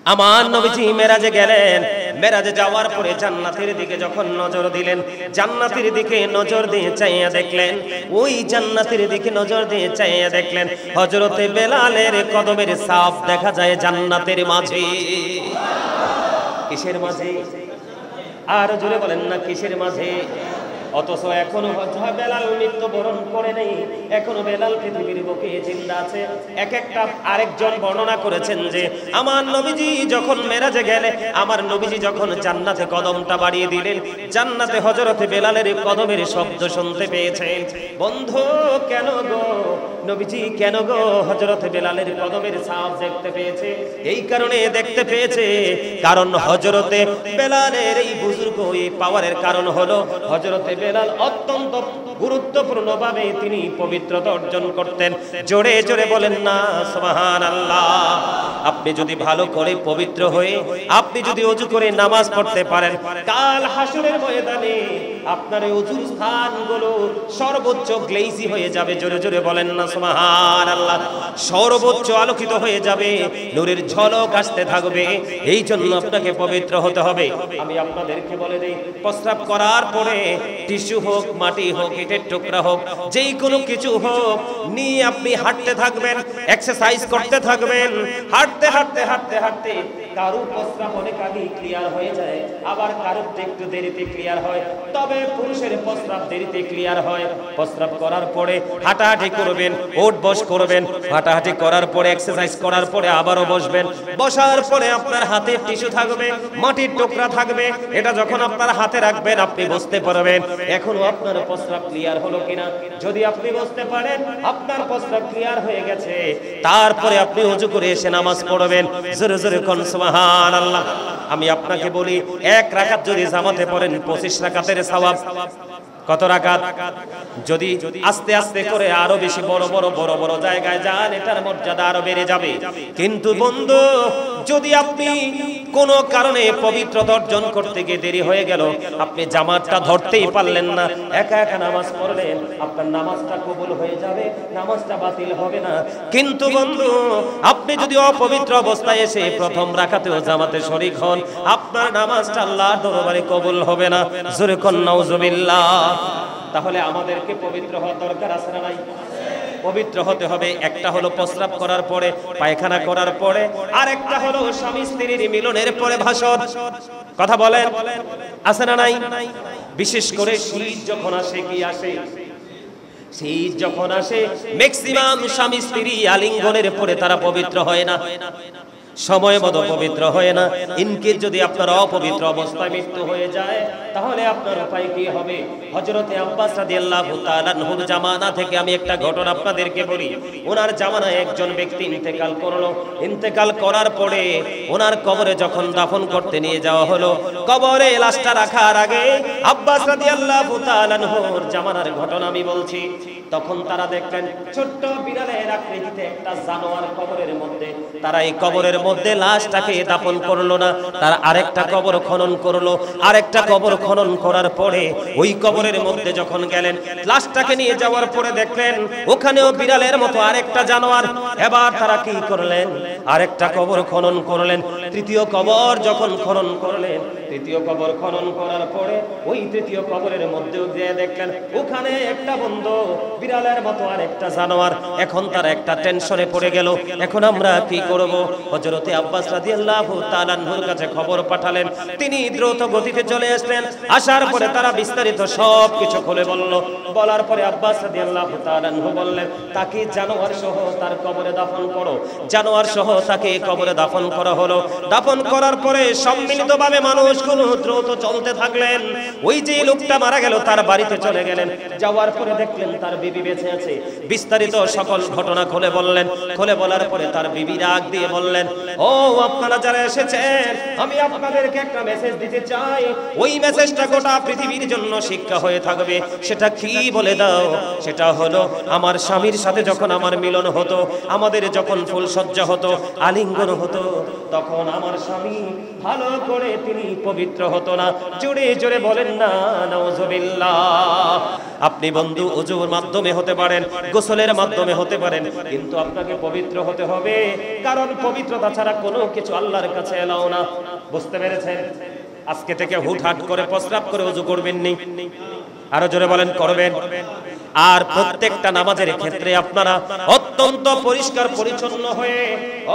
আমার নবীজি মেরাজে গেলেন, মেরাজে যাওয়ার পরে জান্নাতের দিকে যখন নজর দিলেন, জান্নাতের দিকে নজর দিয়ে চাইয়া দেখলেন, ওই জান্নাতের দিকে নজর দিয়ে চাইয়া দেখলেন হযরতে বেলালের কদমের ছাপ দেখা যায় জান্নাতের মাঝে। কিসের মাঝে? আর জোরে বলেন না কিসের মাঝে? অথচ এখনো বেলাল মৃত্যুবরণ করে নেই, এখনো বেলাল পৃথিবীর বুকে জিন্দা আছে। এক একটা আরেকজন বর্ণনা করেছেন যে আমার নবীজি যখন মেরাজে গেলে, আমার নবীজি যখন জান্নাতে কদমটা বাড়িয়ে দিলেন, জান্নাতে হযরতে বেলালের কদমের শব্দ শুনতে পেয়েছেন। বন্ধু কেন গো নবীজি, কেন গো হযরতে বেলালের কদমের ছাপ দেখতে পেয়েছে? এই কারণে দেখতে পেয়েছে কারণ হযরতে বেলালের এই বুজুর্গ এই পাওয়ারের কারণ হলো হযরতে বেলাল অত্যন্ত গুরুত্বপূর্ণভাবে তিনি পবিত্রতা অর্জন করতেন। জোরে জোরে বলেন না সুবহানাল্লাহ। আপনি যদি ভালো করে পবিত্র হয়ে আপনি যদি ওযু করে নামাজ পড়তে পারেন, কাল হাসরের ময়দানে আপনার এই ওযুর স্থানগুলো সর্বোচ্চ গ্লেজি হয়ে যাবে। জোরে জোরে বলেন না সুবহানাল্লাহ। সর্বোচ্চ আলোকিত হয়ে যাবে, নূরের ঝলক আসতে থাকবে। এই জন্য আপনাকে পবিত্র হতে হবে। আমি আপনাদেরকে বলে দেই, প্রস্রাব করার পরে টিস্যু হোক, মাটি হোক, ইটের টুকরা হোক, যেই কোনো কিছু হোক নিয়ে আপনি হাঁটতে থাকবেন, এক্সারসাইজ করতে থাকবেন। হাঁটতে হাঁটতে হাঁটতে হাঁটতে কারো প্রস্রাব অনেক আগেই ক্লিয়ার হয়ে যায়, আবার কারো একটু দেরিতে ক্লিয়ার হয়। তবে পুরুষের প্রস্রাব দেরিতে ক্লিয়ার হয়। প্রস্রাব করার পরে হাঁটাহাঁটি করবেন, ওঠ বস করবেন, হাঁটাহাঁটি করার পরে এক্সারসাইজ করার পরে আবারও বসবেন। বসার পরে আপনার হাতে টিস্যু থাকবে, মাটির টুকরা থাকবে। এটা যখন আপনার হাতে রাখবেন আপনি বুঝতে পারবেন এখনো আপনার প্রস্রাব ক্লিয়ার হলো কিনা। যদি আপনি বুঝতে পারেন আপনার প্রস্রাব ক্লিয়ার হয়ে গেছে, তারপরে আপনি ওযু করে এসে নামাজ পড়বেন। জোরে জোরে কোন সুবহানাল্লাহ। আমি আপনাকে বলি, এক রাকাত যদি জামাতে পড়েন 25 রাকাতের সওয়াব। কত রাকাত? যদি আস্তে আস্তে করে আরো বেশি বড় বড় জায়গায় যান, এটার মর্যাদা আরো বেড়ে যাবে। কিন্তু বন্ধু, যদি আপনি কোনো কারণে পবিত্রতা অর্জন করতে গিয়ে দেরি হয়ে গেল, আপনি জামাতটা ধরতেই পারলেন না, একা একা নামাজ পড়লেন, আপনার নামাজটা কবুল হয়ে যাবে, নামাজটা বাতিল হবে না। কিন্তু বন্ধু, আপনি যদি অপবিত্র অবস্থায় এসে প্রথম রাকাতেও জামাতে শরীক হন, আপনার নামাজটা আল্লাহর দরবারে কবুল হবে না। জোরে কোন নাউজুবিল্লাহ। তাহলে আমাদেরকে পবিত্র হওয়ার দরকার আছে না নাই? পবিত্র হতে হবে। একটা হলো প্রস্রাব করার পরে, পায়খানা করার পরে, আর একটা হলো স্বামী স্ত্রীর মিলনের পরে ভাষণ। কথা বলেন, আছে না নাই? বিশেষ করে শীত যখন আসে, কি আসে? শীত যখন আসে ম্যাক্সিমাম স্বামী স্ত্রী আলিঙ্গনের পরে তারা পবিত্র হয় না, সময় মতো পবিত্র হয় না। ইনকেস যদি আপনার অপবিত্র অবস্থায় মৃত্যু হয়ে যায়, তাহলে আপনার উপায় কি হবে? হযরতে আব্বাস রাদিয়াল্লাহু তাআলা আনহুর জামানা থেকে আমি একটা ঘটনা আপনাদেরকে বলি। ওনার জামানায় একজন ব্যক্তি ইন্তেকাল করলো। ইন্তেকাল করার পরে ওনার কবরে যখন দাফন করতে নিয়ে যাওয়া হলো, কবরে লাশটা রাখার আগে আব্বাস রাদিয়াল্লাহু তাআলা আনহুর জামানার ঘটনা আমি বলছি। তখন তারা দেখলেন ছোট্ট বিড়ালের আকৃতিতে একটা জানোয়ার কবরের মধ্যে। তারা এই কবরের মধ্যে লাশটাকে দাফন করলো না, তারা আরেকটা কবর খনন করলো। আরেকটা কবর খনন করার পরে ওই কবরের মধ্যে যখন গেলেন, লাশটাকে নিয়ে যাওয়ার পরে দেখলেন ওখানেও বিড়ালের মতো আরেকটা জানোয়ার। এবার তারা কি করলেন? আরেকটা কবর খনন করলেন। তৃতীয় কবর যখন খনন করলেন, তৃতীয় কবর খনন করার পরে ওই তৃতীয় কবরের মধ্যেও গিয়ে দেখলেন ওখানে একটা বন্ধু বিড়ালের মতো আরেকটা জানোয়ার। এখন তারা একটা টেনশনে পড়ে গেল, এখন আমরা কি করব? হযরতে আব্বাস রাদিয়াল্লাহু তাআলা আনহুর কাছে খবর পাঠালেন। তিনি দ্রুত গতিতে চলে আসলেন। আসার পরে তারা বিস্তারিত সব কিছু খুলে বলল। বলার পরে আব্বাস রাদিয়াল্লাহু তাআলা আনহু বললেন, তাকে জানোয়ার সহ তার কবরে দাফন করো। জানোয়ার সহ তাকে কবরে দাফন করা হলো। দাফন করার পরে সম্মিলিতভাবে মানুষগুলো দ্রুত চলতে থাকলেন। ওই যে লোকটা মারা গেল তার বাড়িতে চলে গেলেন। যাওয়ার পরে দেখলেন তার বিবি বেঁচে আছে। বিস্তারিত সকল ঘটনা খুলে বললেন। খুলে বলার পরে তার বিবি রাগ দিয়ে বললেন, ও আপনারা যারা এসেছেন, আমি আপনাদেরকে একটা মেসেজ দিতে চাই। ওই মেসেজটা গোটা পৃথিবীর জন্য শিক্ষা হয়ে থাকবে। সেটা কি বলে দাও? সেটা হলো, আমার স্বামীর সাথে যখন আমার মিলন হতো, আমাদের যখন ফুলসজ্জা হতো, আলিঙ্গন হতো, তখন আমার স্বামী ভালো করে তিনি পবিত্র হতো না। জোরে জোরে বলেন না নাউজুবিল্লাহ। আপনি বন্ধু ওযুর মাধ্যমে হতে পারেন, গোসলের মাধ্যমে হতে পারেন, কিন্তু আপনাকে পবিত্র হতে হবে, কারণ পবিত্রতা ছাড়া কোনো কিছু আল্লাহর কাছে এলাও না। বুঝতে পেরেছেন? আজকে থেকে হুটহাট করে প্রস্রাব করে ওযু করবেন নি, আরো জোরে বলেন করবেন। আর প্রত্যেকটা নামাজের ক্ষেত্রে আপনারা অত্যন্ত পরিষ্কার পরিচ্ছন্ন হয়ে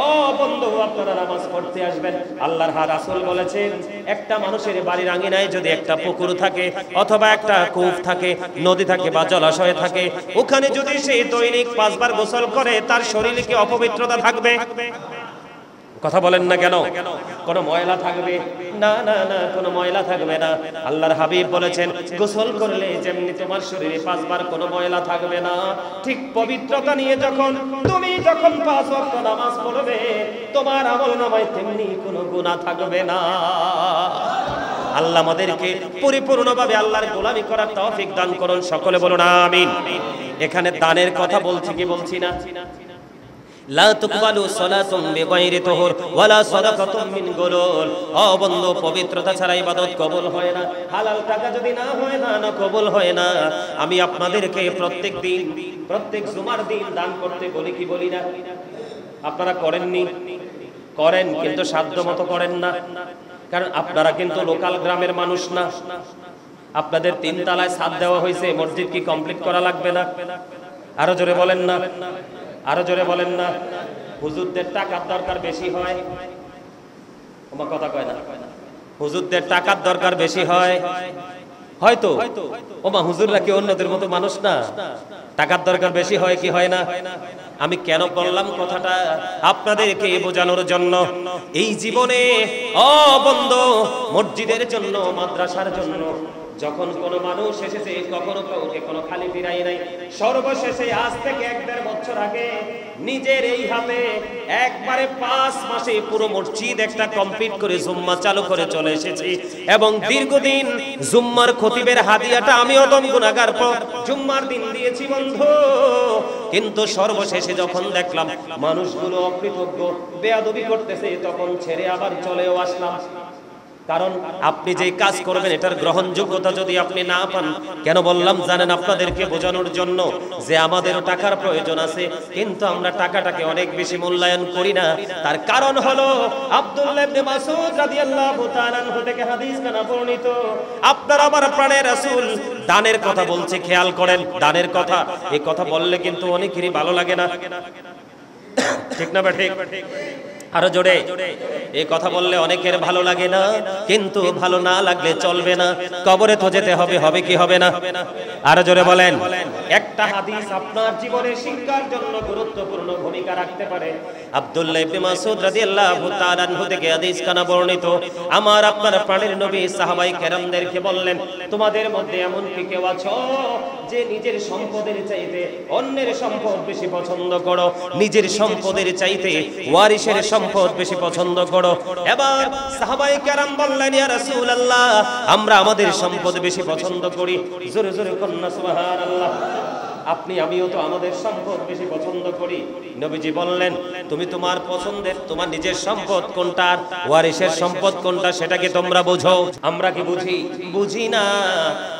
ও বন্ধু আপনারা নামাজ পড়তে আসবেন। আল্লাহর রাসূল বলেছেন, একটা মানুষের বাড়ির আঙিনায় যদি একটা পুকুর থাকে অথবা একটা কূপ থাকে, নদী থাকে বা জলাশয় থাকে, ওখানে যদি সে দৈনিক 5 বার গোসল করে তার শরীরে কি অপবিত্রতা থাকবে? কথা বলেন না কেন? কোনো ময়লা থাকবে না? না না, কোনো ময়লা থাকবে না। আল্লাহর হাবিব বলেছেন, গোসল করলে যেমনি তোমার শরীরে 5 বার কোনো ময়লা থাকবে না, ঠিক পবিত্রতা নিয়ে যখন 5 ওয়াক্ত নামাজ পড়বে তোমার আমলনামায় তেমনি কোনো গুনাহ থাকবে না। আল্লাহ আমাদেরকে পরিপূর্ণভাবে আল্লাহর গোলামি করার তৌফিক দান করুন। সকলে বলুন আমিন। এখানে দানের কথা বলছি কি বলছি না? লা তুকবালু সালাতুম বিগাইরি তুহুর ওয়ালা সাদাকাতুম মিন গুলুল। ও বন্ধু, পবিত্রতা ছাড়া ইবাদত কবুল হয় না। হালাল টাকা যদি না হয় না, না কবুল হয় না। আমি আপনাদেরকে প্রত্যেক দিন, প্রত্যেক জুমার দিন দান করতে বলি কি বলি না? আপনারা করেননি? করেন, কিন্তু সাধ্য মতো করেন না। কারণ আপনারা কিন্তু লোকাল গ্রামের মানুষ না। আপনাদের 3 তলায় ছাদ দেওয়া হয়েছে, মসজিদ কি কমপ্লিট করা লাগবে না? আরো জোরে বলেন না, আরো জোরে বলেন না। হুজুরদের টাকার দরকার বেশি হয়, আমার কথা কয় না? হুজুরদের টাকার দরকার বেশি হয় হয়তো। ওমা, হুজুররা কি অন্যদের মতো মানুষ না? টাকার দরকার বেশি হয় কি হয় না? আমি কেন বললাম কথাটা? আপনাদেরকে বোঝানোর জন্য। এই জীবনে ও বন্ধু, মসজিদের জন্য, মাদ্রাসার জন্য যখন কোনো মানুষ এসেছে, কখনো কাউকে কোনো খালি ফিরাই নাই। সর্বশেষে আজ থেকে 1-1.5 বছর আগে নিজের এই হাতে একবারে 5 মাসে পুরো মসজিদ একটা কমপ্লিট করে জুম্মা চালু করে চলে এসেছি। এবং দীর্ঘদিন জুম্মার খতিবের হাদিয়াটা আমি অদম গুনাহগার জুম্মার দিন দিয়েছি বন্ধু। কিন্তু সর্বশেষে যখন দেখলাম মানুষগুলো অকৃতজ্ঞ, বেয়াদবি করতেছে, তখন ছেড়ে আবার চলেও আসলাম। কারণ আপনি যে কাজ করবেন এটার গ্রহণযোগ্যতা যদি আপনি না পান, কেন বললাম জানেন? আপনাদেরকে বোঝানোর জন্য যে আমাদেরও টাকার প্রয়োজন আছে, কিন্তু আমরা টাকাটাকে অনেক বেশি মূল্যায়ন করি না। তার কারণ হলো আব্দুল্লাহ ইবনে মাসউদ রাদিয়াল্লাহু তাআলা আনহু থেকে হাদিস কানা বর্ণিত, আপনার আমার প্রাণের রাসূল দানের কথা বলছে। খেয়াল করেন, দানের কথা। এই কথা বললে কিন্তু অনেকেরই ভালো লাগে না, ঠিক না? ঠিক। আরো জোরে। এই কথা বললে অনেকের ভালো লাগে না, কিন্তু ভালো না লাগলে চলবে না। কবরে তো যেতে হবে, হবে কি হবে না? আরো জোরে বলেন। একটা হাদিস আপনার জীবনে শিক্ষার জন্য গুরুত্বপূর্ণ ভূমিকা রাখতে পারে। আব্দুল্লাহ ইবনে মাসউদ রাদিয়াল্লাহু তাআলা আনহু থেকে হাদিস কানা বর্ণিত, আমার আপনার প্রাণের নবী সাহাবায়ে কেরামদেরকে বললেন, তোমাদের মধ্যে এমন কি কেউ আছো যে নিজের সম্পদের চাইতে অন্যের সম্পদ বেশি পছন্দ করো? নিজের সম্পদের চাইতে ওয়ারিসের সম্পদ বেশি পছন্দ করো? এবার সাহাবায়ে কেরাম বললেন, ইয়া রাসূলুল্লাহ, আমরা আমাদের সম্পদ বেশি পছন্দ করি। জোরে জোরে কন্না সুবহানাল্লাহ। আপনি আমিও তো আমাদের সম্পদ বেশি পছন্দ করি। নবীজি বললেন, তুমি তোমার পছন্দের, তোমার নিজের সম্পদ কোনটা আর ওয়ারিসের সম্পদ কোনটা সেটা কি তোমরা বুঝো? আমরা কি বুঝি? বুঝি না।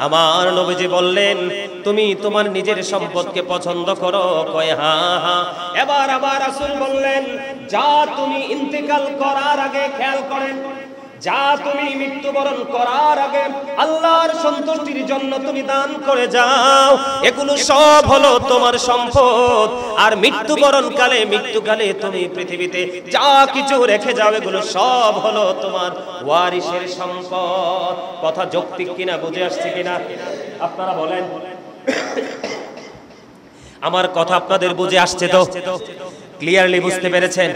আমার নবীজি বললেন, তুমি তোমার নিজের সম্পদকে পছন্দ করো? কয় হ্যাঁ হ্যাঁ। এবার আবার রাসূল বললেন, যা তুমি ইন্তেকাল করার আগে, খেয়াল করেন, যা তুমি মৃত্যুবরণ করার আগে আল্লাহর সন্তুষ্টির জন্য তুমি দান করে যাও, এগুলো সব হলো তোমার সম্পদ। আর মৃত্যুকালে তুমি পৃথিবীতে যা কিছু রেখে যাও, এগুলো সব হলো তোমার ওয়ারিসের সম্পদ। কথা যৌক্তিক কিনা, বুঝে আসছে কিনা আপনারা বলেন? আমার কথা আপনাদের বুঝে আসছে তো? ক্লিয়ারলি বুঝতে পেরেছেন?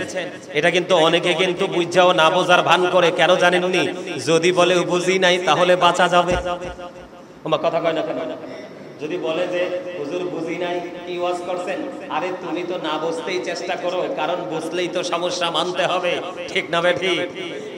এটা কিন্তু অনেকে কিন্তু বুঝাও না বোঝার ভান করে, কেন জানেননি? যদি বলে বুঝি নাই তাহলে বাঁচা যাবে। আমার কথা কয় না কেন? যদি বলে যে হুজুর বুঝি নাই কি ওয়াজ করছেন, আরে তুমি তো না বুঝতেই চেষ্টা করো, কারণ বুঝলেই তো সমস্যা মানতে হবে, ঠিক না বেঠি?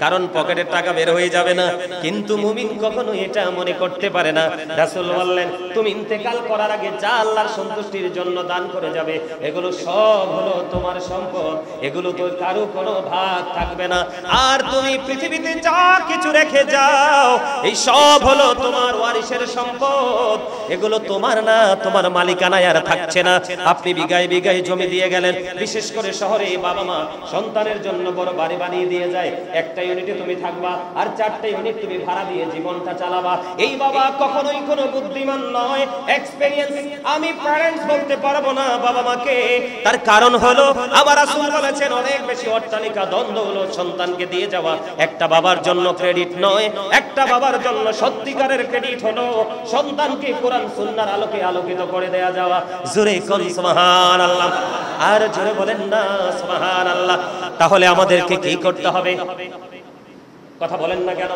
কারণ পকেটের টাকা বের হয়ে যাবে না। কিন্তু মুমিন কখনো এটা মনে করতে পারে না। রাসূল বললেন তুমি ইন্তেকাল করার আগে যা আল্লাহর সন্তুষ্টির জন্য দান করে যাবে এগুলো সব হলো তোমার সম্পদ, এগুলো তো কারো কোনো ভাগ থাকবে না। আর তুমি পৃথিবীতে যা কিছু রেখে যাও এই সব হলো তোমার ওয়ারিসের সম্পদ, এগুলো তোমার না, তোমার মালিকানায় আর থাকছে না। আপনি বিঘায় বিঘায় জমি দিয়ে গেলেন, বিশেষ করে শহরে বাবা মা সন্তানের জন্য বড় বাড়ি বানিয়ে দিয়ে যায়, একটা ইউনিটে তুমি থাকবা আর 4টা ইউনিট তুমি ভাড়া দিয়ে জীবনটা চালাবা। এই বাবা কখনোই কোনো বুদ্ধিমান নয়, এক্সপেরিয়েন্স আমি প্যারেন্টস বলতে পারবো না বাবা মাকে। তার কারণ হলো আমার রাসূল বলেছেন অনেক বেশি অট্টালিকা দ্বন্দ্ব হলো সন্তানকে দিয়ে যাওয়া একটা বাবার জন্য ক্রেডিট নয়। একটা বাবার জন্য সত্যিকারের ক্রেডিট হলো সন্তানকে কোরআন সুন্নাহর আলোকে আলোকিত করে দেয়া যাওয়া। জোরে কোন সুবহানাল্লাহ, আর জোরে বলেন না সুবহানাল্লাহ। তাহলে আমাদেরকে কি করতে হবে? কথা বলেন না কেন?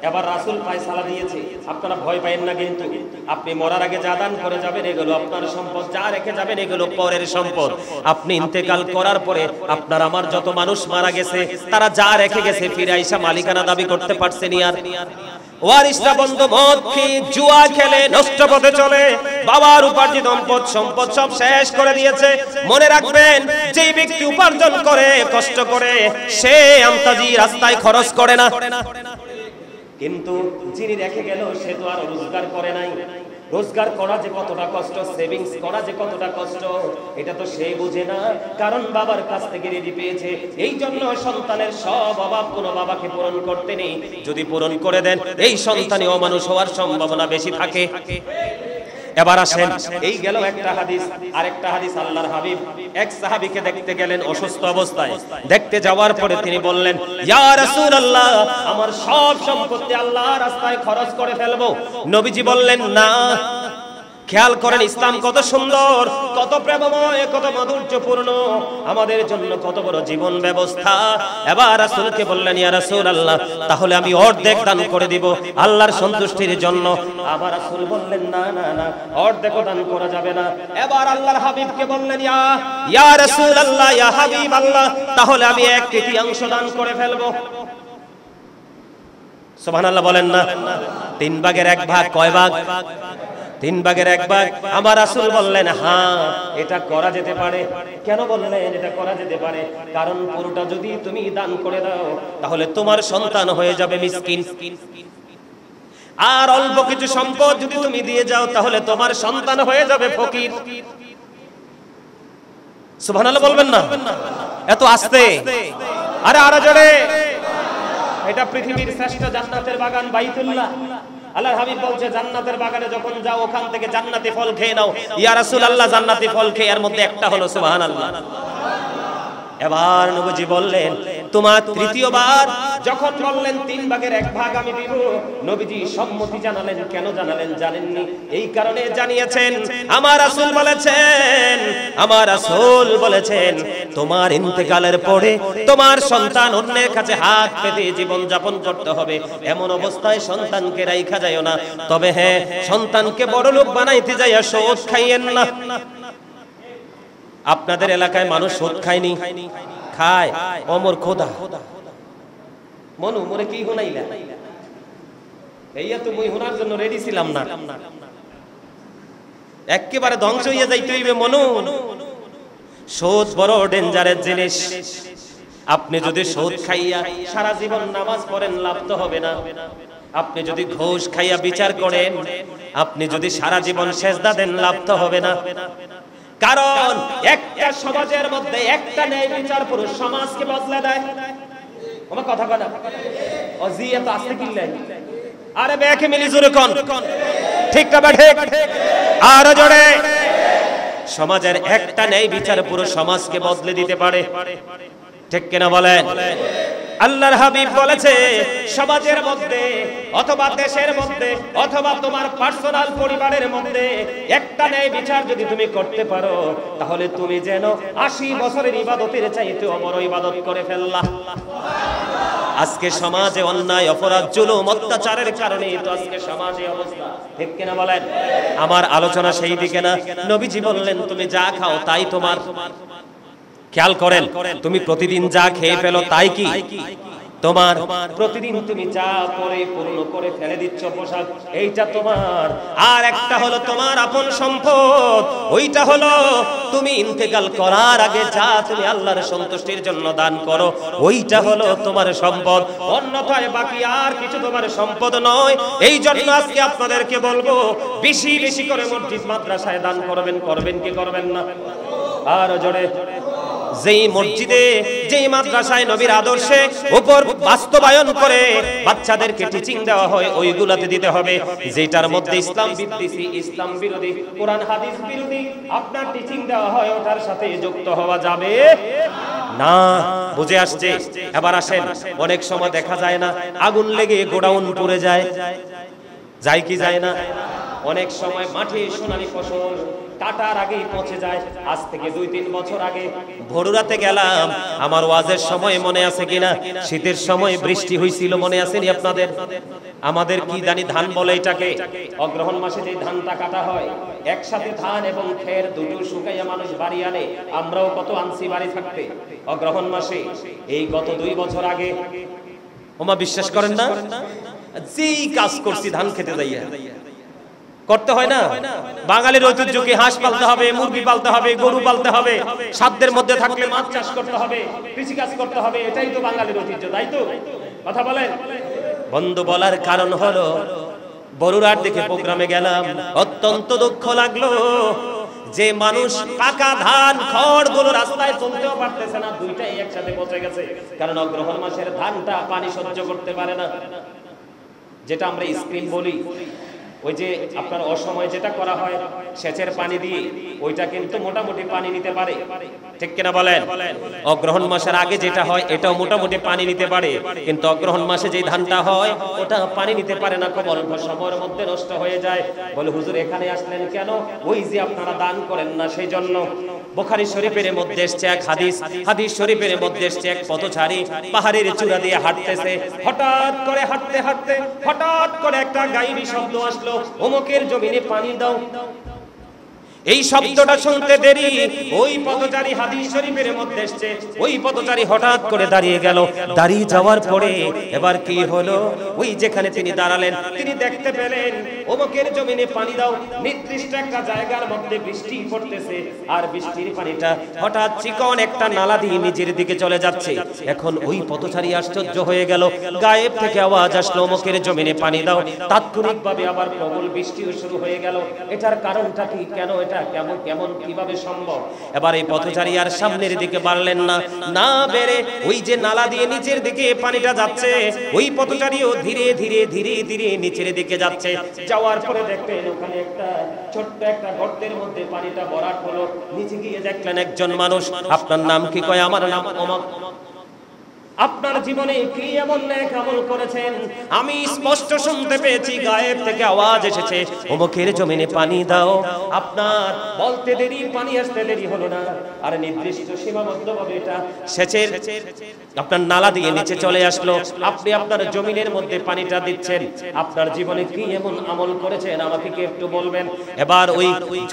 এবার রাসূল ফয়সালা দিয়েছে, আপনারা ভয় পাবেন না। কিন্তু আপনি মরার আগে যা দান করে যাবেন এগুলো আপনার সম্পদ, যা রেখে যাবেন এগুলো পরের সম্পদ। আপনি ইন্তেকাল করার পরে আপনার আমার যত মানুষ মারা গেছে তারা যা রেখে গেছে ফিরে আইসা মালিকানা দাবি করতে পারছেন আর? ওয়ারিসরা বন্ধু মদ খেয়ে জুয়া খেলে নষ্ট পথে চলে, বাবার উপার্জিত সম্পদ সব শেষ করে দিয়েছে। মনে রাখবেন যে ব্যক্তি উপার্জন করে কষ্ট করে সে আমতাজি রাস্তায় খরচ করে না, কিন্তু যিনি রেখে গেল সে তো আর রোজগার করে নাই। রোজগার করা যে কতটা কষ্ট, সেভিংস করা যে কতটা কষ্ট এটা তো সে বুঝে না, কারণ বাবার কাছ থেকে রেডি পেয়েছে। এই জন্য সন্তানের সব অভাব কোনো বাবাকে পূরণ করতে নেই, যদি পূরণ করে দেন এই সন্তানে অমানুষ হওয়ার সম্ভাবনা বেশি থাকে। এবার আসেন, এই গেল একটা হাদিস। আরেকটা হাদিস, আল্লাহর হাবিব এক সাহাবীকে দেখতে গেলেন অসুস্থ অবস্থায়। দেখতে যাওয়ার পরে তিনি বললেন ইয়া রাসূলুল্লাহ আমার সব সম্পত্তি আল্লাহর রাস্তায় খরচ করে ফেলবো। নবীজি বললেন না। খেয়াল করেন ইসলাম কত সুন্দর, কত প্রেমময়, কত মাধুর্যপূর্ণ, আমাদের জন্য কত বড় জীবন ব্যবস্থা। এবার রাসূলকে বললেন ইয়া রাসূলুল্লাহ তাহলে আমি অর্ধেক দান করে দিব আল্লাহর সন্তুষ্টির জন্য। আবার রাসূল বললেন না না না, অর্ধেক দান করা যাবে না। এবার আল্লাহর হাবিবকে বললেন ইয়া রাসূলুল্লাহ ইয়া হাবিব আল্লাহ তাহলে আমি 1/3 দান করে ফেলবো। সুবহানাল্লাহ বলেন না। 3 ভাগের 1 ভাগ কয় ভাগ? 3 ভাগের 1 ভাগ। আমার রাসূল বললেন হ্যাঁ এটা করা যেতে পারে। কেন বললেন এটা করা যেতে পারে? কারণ পুরোটা যদি তুমি দান করে দাও তাহলে তোমার সন্তান হয়ে যাবে মিসকিন, আর অল্প কিছু সম্পদ যদি তুমি দিয়ে যাও তাহলে তোমার সন্তান হয়ে যাবে ফকির। সুবহানাল্লাহ বলবেন না? এত আস্তে, আরে আরো জোরে। এটা পৃথিবীর শ্রেষ্ঠ জান্নাতের বাগান বাইতুল্লাহ। আল্লাহর হাবিব বলছে জান্নাতের বাগানে যখন যাও ওখান থেকে জান্নাতি ফল খেয়ে নাও। ইয়া রাসূলুল্লাহ জান্নাতি ফল খেয়ে এর মধ্যে একটা হলো সুবহানাল্লাহ। এবার নবীজি বললেন তোমার তৃতীয়বার যখন বললেন 3 ভাগের 1 ভাগ আমি দিব, নবীজি সম্মতি জানালেন। কেন জানালেন জানেননি? এই কারণে জানিয়েছেন আমার রাসূল বলেছেন তোমার ইন্তেকালের পরে তোমার সন্তান অন্যের কাছে হাত পেতে জীবন যাপন করতে হবে, এমন অবস্থায় সন্তানকে রাইখা যায়ও না। তবে হ্যাঁ, সন্তানকে বড়লোক বানাইতে যাইয়া সুদ খাইয়েন না। আপনাদের এলাকায় মানুষ সুদ খায়নি? খায়। অমর খোদা মনু মরে কি হুনাইলা? এইয়া তো মুই হুনার জন্য রেডি ছিলাম না, একেবারে ধ্বংস হইয়া যাইতে হইবে মনু। সুদ বড় ডেঞ্জারের জিনিস। আপনি যদি সুদ খাইয়া সারা জীবন নামাজ পড়েন লাভ তো হবে না। আপনি যদি ঘুষ খাইয়া বিচার করেন, আপনি যদি সারা জীবন সেজদা দেন লাভ তো হবে না। কারণ একটা সমাজের মধ্যে একটা ন্যায় বিচার পুরো সমাজকে বদলে দেয়। আমার কথা কথা ও জি এত আস্তে কিল্লাই, আরে বেকে মিলি জোরে কোন ঠিক না ঠিক? আর জোরে। সমাজের একটা ন্যায় বিচার পুরো সমাজকে বদলে দিতে পারে, ঠিক কিনা বলেন? আল্লাহর হাবিব বলেছে সমাজের মধ্যে অথবা দেশের মধ্যে অথবা তোমার পার্সোনাল পরিবারের মধ্যে একটা ন্যায় বিচার যদি তুমি করতে পারো তাহলে তুমি যেন 80 বছরের ইবাদতের চাইতে বড় ইবাদত করে ফেললা। আজকে সমাজে অন্যায় অপরাধ জুলুম অত্যাচারের কারণে তো আজকে সমাজে অবস্থা, ঠিক কিনা বলেন? আমার আলোচনা সেই দিকে না। নবীজি বললেন তুমি যা খাও তাই তোমার। খেয়াল করেন, তুমি প্রতিদিন যা খেয়ে ফেলো তাই কি তোমার? প্রতিদিন তুমি যা পরে পূর্ণ করে ফেলে দিচ্ছ পোশাক, এইটা তোমার। আর একটা হলো তোমার আপন সম্পদ, ওইটা হলো তুমি ইন্তেকাল করার আগে যা তুমি আল্লাহর সন্তুষ্টির জন্য দান করো, ওইটা হলো তোমার সম্পদ। অন্যথায় বাকি আর কিছু তোমার সম্পদ নয়। এই জন্য আজকে আপনাদেরকে বলবো বেশি বেশি করে মসজিদ মাদ্রাসায় দান করবেন। করবেন কি করবেন না? আর জোরে। যেই মসজিদে যেই মাদ্রাসায় নবীর আদর্শে উপর বাস্তবায়ন করে বাচ্চাদেরকে টিচিং দেওয়া হয় ওইগুলাতে দিতে হবে। যেটার মধ্যে ইসলাম বিদ্বেষী, ইসলাম বিরোধী, কোরআন হাদিস বিরোধী আপনার টিচিং দেওয়া হয় ওটার সাথে যুক্ত হওয়া যাবে না। বুঝে আসছে? এবার আসেন, অনেক সময় দেখা যায় না আগুন লেগে গোডাউন পুড়ে যায়, যায় কি যায় না? অনেক সময় মাঠে সোনালী ফসল কাটার আগেই পৌঁছে যায়। আজ থেকে 2-3 বছর আগে ভোররাতে গেলাম, আমার ওয়াজের সময় মনে আছে কিনা, শীতের সময় বৃষ্টি হয়েছিল, মনে আছে নি আপনাদের? আমাদের কি জানি ধান বলে এটাকে, অগ্রহণ মাসে যে ধানটা কাটা হয়, একসাথে ধান এবং খের দুটো শুকাইয়া মানুষ বাড়ি আনে। আমরাও কত আনছি বাড়ি থাকতে অগ্রহণ মাসে। এই গত 2 বছর আগে, ওমা বিশ্বাস করেন না, যেই কাজ করছি ধান খেতে যাইয়া করতে হয় না। বাঙালির ঐতিহ্য কি হাঁস পালতে হবে, মুরগি পালতে হবে, গরু পালতে হবে, সাধ্যের মধ্যে থাকলে মাছ চাষ করতে হবে, কৃষি কাজ করতে হবে, এটাই তো বাঙালির ঐতিহ্য, তাই তো? কথা বলেন। বন্ধু বলার কারণ হলো বরুড়ার দিকে প্রোগ্রামে গেলাম, অত্যন্ত দুঃখ লাগলো যে মানুষ পাকা ধান খড় গুলো রাস্তায় চলতেও পারতেছে না, দুইটাই একসাথে পচে গেছে। কারণ অগ্রহণ মাসের ধানটা পানি সহ্য করতে পারে না, যেটা আমরা স্ক্রিন বলি। ওই যে আপনার অসময় যেটা করা হয় সেচের পানি দিয়ে, ওইটা কিন্তু মোটামুটি পানি নিতে পারে, ঠিক কিনা বলেন? অগ্রহণ মাসের আগে যেটা হয় এটাও মোটামুটি পানি নিতে পারে, কিন্তু অগ্রহণ মাসে যে ধানটা হয় ওটা পানি নিতে পারে না, খুব অল্প সময়ের মধ্যে নষ্ট হয়ে যায়। বলে হুজুর এখানে আসলেন কেন? ওই যে আপনারা দান করেন না সেই জন্য। বুখারী শরীফের মধ্যে এসেছে এক হাদিস, হাদিস শরীফের মধ্যে এসেছে এক পথচারী পাহাড়ের চূড়া দিয়ে হাঁটতেছে, হঠাৎ করে হাঁটতে হাঁটতে হঠাৎ করে একটা গায়েবী শব্দ আসলো, অমুকের জমিনে পানি দাও। এই শব্দটা শুনতে দেরি, ওই পথচারী, হাদিস শরীফের মধ্যে এসেছে, ওই পথচারী হঠাৎ করে দাঁড়িয়ে গেল। দাঁড়িয়ে যাওয়ার পরে এবার কি হলো, ওই যেখানে তিনি দাঁড়ালেন তিনি দেখতে পেলেন অমুকের জমিনে পানি দাও। নির্দিষ্ট একটা জায়গার মধ্যে বৃষ্টি পড়তেছে, আর বৃষ্টির পানিটা হঠাৎ চিকন একটা নালা দিয়ে নিচের দিকে চলে যাচ্ছে। এখন ওই পথচারী আশ্চর্য হয়ে গেল, গায়েব থেকে আওয়াজ আসলো অমুকের জমিনে পানি দাও। তাৎক্ষণিকভাবে আবার প্রবল বৃষ্টিও শুরু হয়ে গেল। এটার কারণটা কি? কেন কেমন কেমন কিভাবে সম্ভব? এবার এই পথচারী আর সামনের দিকে বাড়লেন না, না বেড়ে ওই যে নালা দিয়ে নিচের দিকে পানিটা যাচ্ছে, ওই পথচারীও ধীরে ধীরে ধীরে ধীরে নিচের দিকে যাচ্ছে। যাওয়ার পরে দেখলেন ওখানে একটা ছোট্ট একটা গর্তের মধ্যে পানিটা ভরাট হলো। নিচে গিয়ে দেখলেন একজন মানুষ। আপনার নাম কি? কয় আমার নাম অমক। আপনার জীবনে কি এমন নেক আমল করেছেন? আমি স্পষ্ট শুনতে পেয়েছি, গায়েব থেকে আওয়াজ এসেছে অমুকের জমিনে পানি দাও। আপনার বলতে দেরি, পানি আসতে দেরি হলো না, আর নির্দিষ্ট সীমাবদ্ধভাবে এটা সেচের আপনার নালা দিয়ে নিচে চলে আসলো। আপনি আপনার জমিনের মধ্যে পানিটা দিচ্ছেন। আপনার জীবনে কি এমন আমল করেছেন আমাকে কি একটু বলবেন? এবার ওই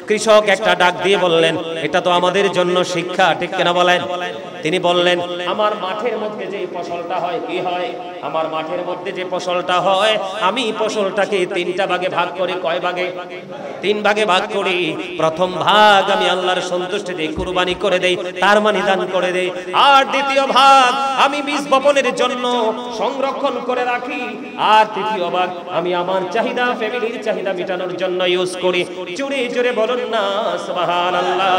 কৃষক একটা ডাক দিয়ে বললেন, এটা তো আমাদের জন্য শিক্ষা, ঠিক কিনা বলেন? তিনি বললেন, আমার মাঠের মধ্যে যে ফসলটা হয়, কি হয়? আমার মাঠের মধ্যে যে ফসলটা হয়, আমি ফসলটাকে 3টা ভাগে ভাগ করি। কয় ভাগে? 3 ভাগে ভাগ করি। প্রথম ভাগ আমি আল্লাহর সন্তুষ্টি দিয়ে কুরবানি করে দেই, তার মানে দান করে দেই। আর দ্বিতীয় ভাগ আমি বীজ বপনের জন্য সংরক্ষণ করে রাখি। আর তৃতীয় ভাগ আমি আমার চাহিদা, ফ্যামিলির চাহিদা মেটানোর জন্য ইউজ করি। জোরে জোরে বলুন না সুবহানাল্লাহ।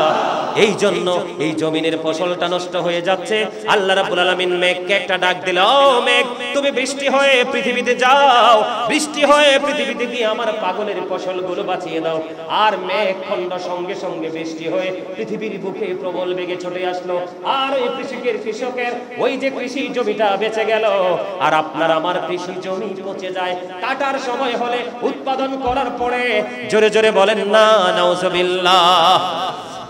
এই জন্য এই জমিনের ফসলটা নষ্ট হয়ে যাচ্ছে, আল্লাহ রাব্বুল আলামিন মেঘ মেঘকে একটা ডাক দিল, ও মেঘ তুমি বৃষ্টি হয়ে পৃথিবীতে যাও, বৃষ্টি হয়ে পৃথিবীতে গিয়ে আমার পাগলের ফসলগুলো বাঁচিয়ে দাও। আর মেঘ খণ্ড সঙ্গে সঙ্গে বৃষ্টি হয়ে পৃথিবীর বুকে প্রবল বেগে ছুটে আসলো। আর ওই কৃষকের ওই যে কৃষি জমিটা বেঁচে গেল। আর আপনার আমার কৃষি জমি পচে যায়, কাটার সময় হলে উৎপাদন করার পরে জোরে জোরে বলেন না নাউজুবিল্লাহ।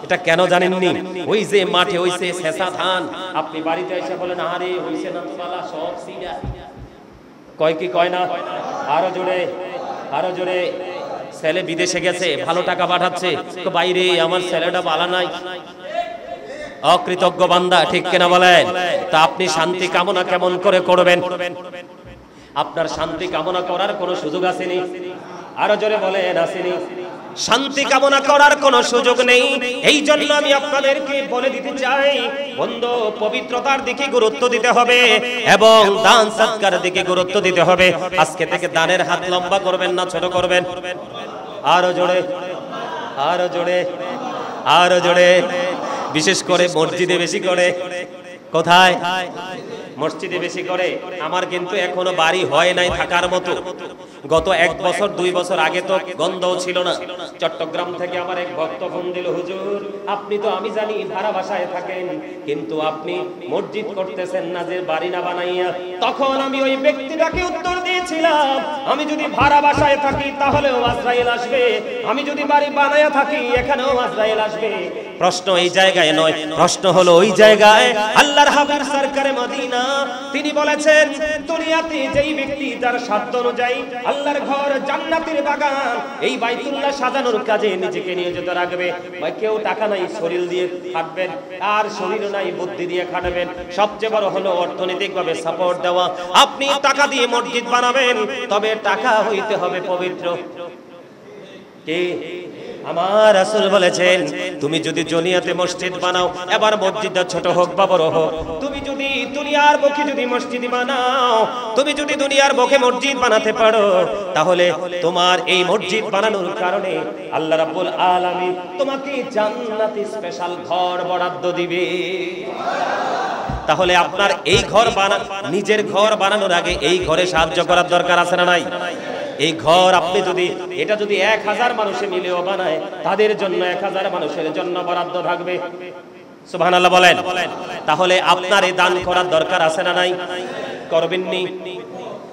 এটা কেন জানেননি? ওই যে মাঠে হইছে শেষা ধান, আপনি বাড়িতে এসে বলেন আরে হইছে না তোলা সব সিরা, কয় কি কয় না? আরো জোরে, আরো জোরে। ছেলে বিদেশে গেছে, ভালো টাকা পাঠাচ্ছে, তো বাইরে আমার ছেলেটা বালা নাই, অকৃতজ্ঞ বান্দা, ঠিক কিনা বলেন? তা আপনি শান্তি কামনা কেমন করে করবেন? আপনার শান্তি কামনা করার কোনো সুযোগ আসেনি? আরো জোরে বলেন আসেনি? শান্তি কামনা করার কোনো সুযোগ নেই। এই জন্য আমি আপনাদেরকে বলে দিতে চাই, বন্ধু, পবিত্রতার দিকে গুরুত্ব দিতে হবে এবং দান সৎকার দিকে গুরুত্ব দিতে হবে। আজকে থেকে দানের হাত লম্বা করবেন না ছোট করবেন? আরো জোরে, আরো জোরে, আরো জোরে। বিশেষ করে মসজিদে বেশি করে। কোথায়? মসজিদে বেশি করে। আমার কিন্তু এখনো বাড়ি হয় নাই থাকার মতো। গত 1 বছর 2 বছর আগে তো গন্ধও ছিল না। চট্টগ্রাম থেকে আমার এক ভক্ত ফোন দিল, হুজুর আপনি তো আমি জানি ভাড়া বাসায় থাকেন, কিন্তু আপনি মসজিদ করতেছেন না যে বাড়ি না বানাইয়া। তখন আমি ওই ব্যক্তিটাকে উত্তর দিয়েছিলাম, আমি যদি ভাড়া বাসায় থাকি তাহলেও আজরাইল আসবে, আমি যদি বাড়ি বানাইয়া থাকি এখানেও আজরাইল আসবে। প্রশ্ন এই জায়গায় নয়, প্রশ্ন হলো ওই জায়গায়। আল্লাহর হাবিব সরকারে মদিনা তিনি বলেছেন, দুনিয়াতে যেই ব্যক্তি তার সাধ্য অনুযায়ী আল্লাহর ঘর জান্নাতের বাগান এই বাইতুল্লাহ সাজানোর কাজে নিজেকে নিয়োজিত রাখবে, ভাই কেউ টাকা নাই শরীর দিয়ে খাটবেন, আর শরীর নাই বুদ্ধি দিয়ে খাটবেন। সবচেয়ে বড় হলো অর্থনৈতিকভাবে সাপোর্ট দেওয়া। আপনি টাকা দিয়ে মসজিদ বানাবেন, তবে টাকা হইতে হবে পবিত্র। কে? আমার রাসূল বলেছেন, তুমি যদি দুনিয়াতে মসজিদ বানাও, এবার মসজিদটা ছোট হোক বা বড় হোক, তুমি যদি দুনিয়ার বুকে যদি মসজিদ বানাও, তুমি যদি দুনিয়ার বুকে মসজিদ বানাতে পারো, তাহলে তোমার এই মসজিদ বানানোর কারণে আল্লাহ রাব্বুল আলামিন তোমাকে জান্নাতে স্পেশাল ঘর বরাদ্দ দিবে। তাহলে আপনার এই ঘর নিজের ঘর বানানোর আগে এই ঘরে সাহায্য করার দরকার আছে না নাই? এই ঘর আপনি যদি এটা যদি 1000 মানুষে মিলেও বানায়, তাদের জন্য 1000 মানুষের জন্য বরাদ্দ থাকবে। সুবহানাল্লাহ বলেন। তাহলে আপনার এই দান করার দরকার আছে না নাই? করবেননি?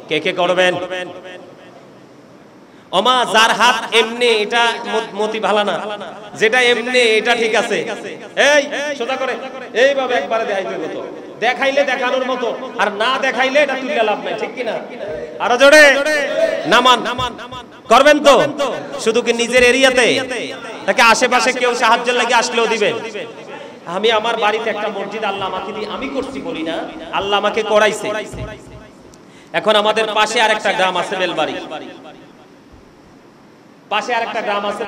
কে কে করবেন? ওমা যার হাত এমনি এটা মতি ভালো না, যেটা এমনি এটা ঠিক আছে, এই সোজা করে এইভাবে একবারে দেখাইতে হতো, দেখাইলে দেখানোর মতো, আর না দেখাইলে এটা তুলে লাভ নাই, ঠিক কিনা? আরো জোরে নামান। করবেন তো? শুধু কি নিজের এরিয়াতে, নাকি আশেপাশে কেউ সাহায্যের লাগি আসলেও দিবেন? আমি আমার বাড়িতে একটা মসজিদ আল্লাহ আমাকে দিয়ে, আমি করছি বলি না, আল্লাহ আমাকে করাইছে। এখন আমাদের পাশে আরেকটা গ্রাম আছে, বেলবাড়ি পাশে আরেকটা গ্রাম আছে।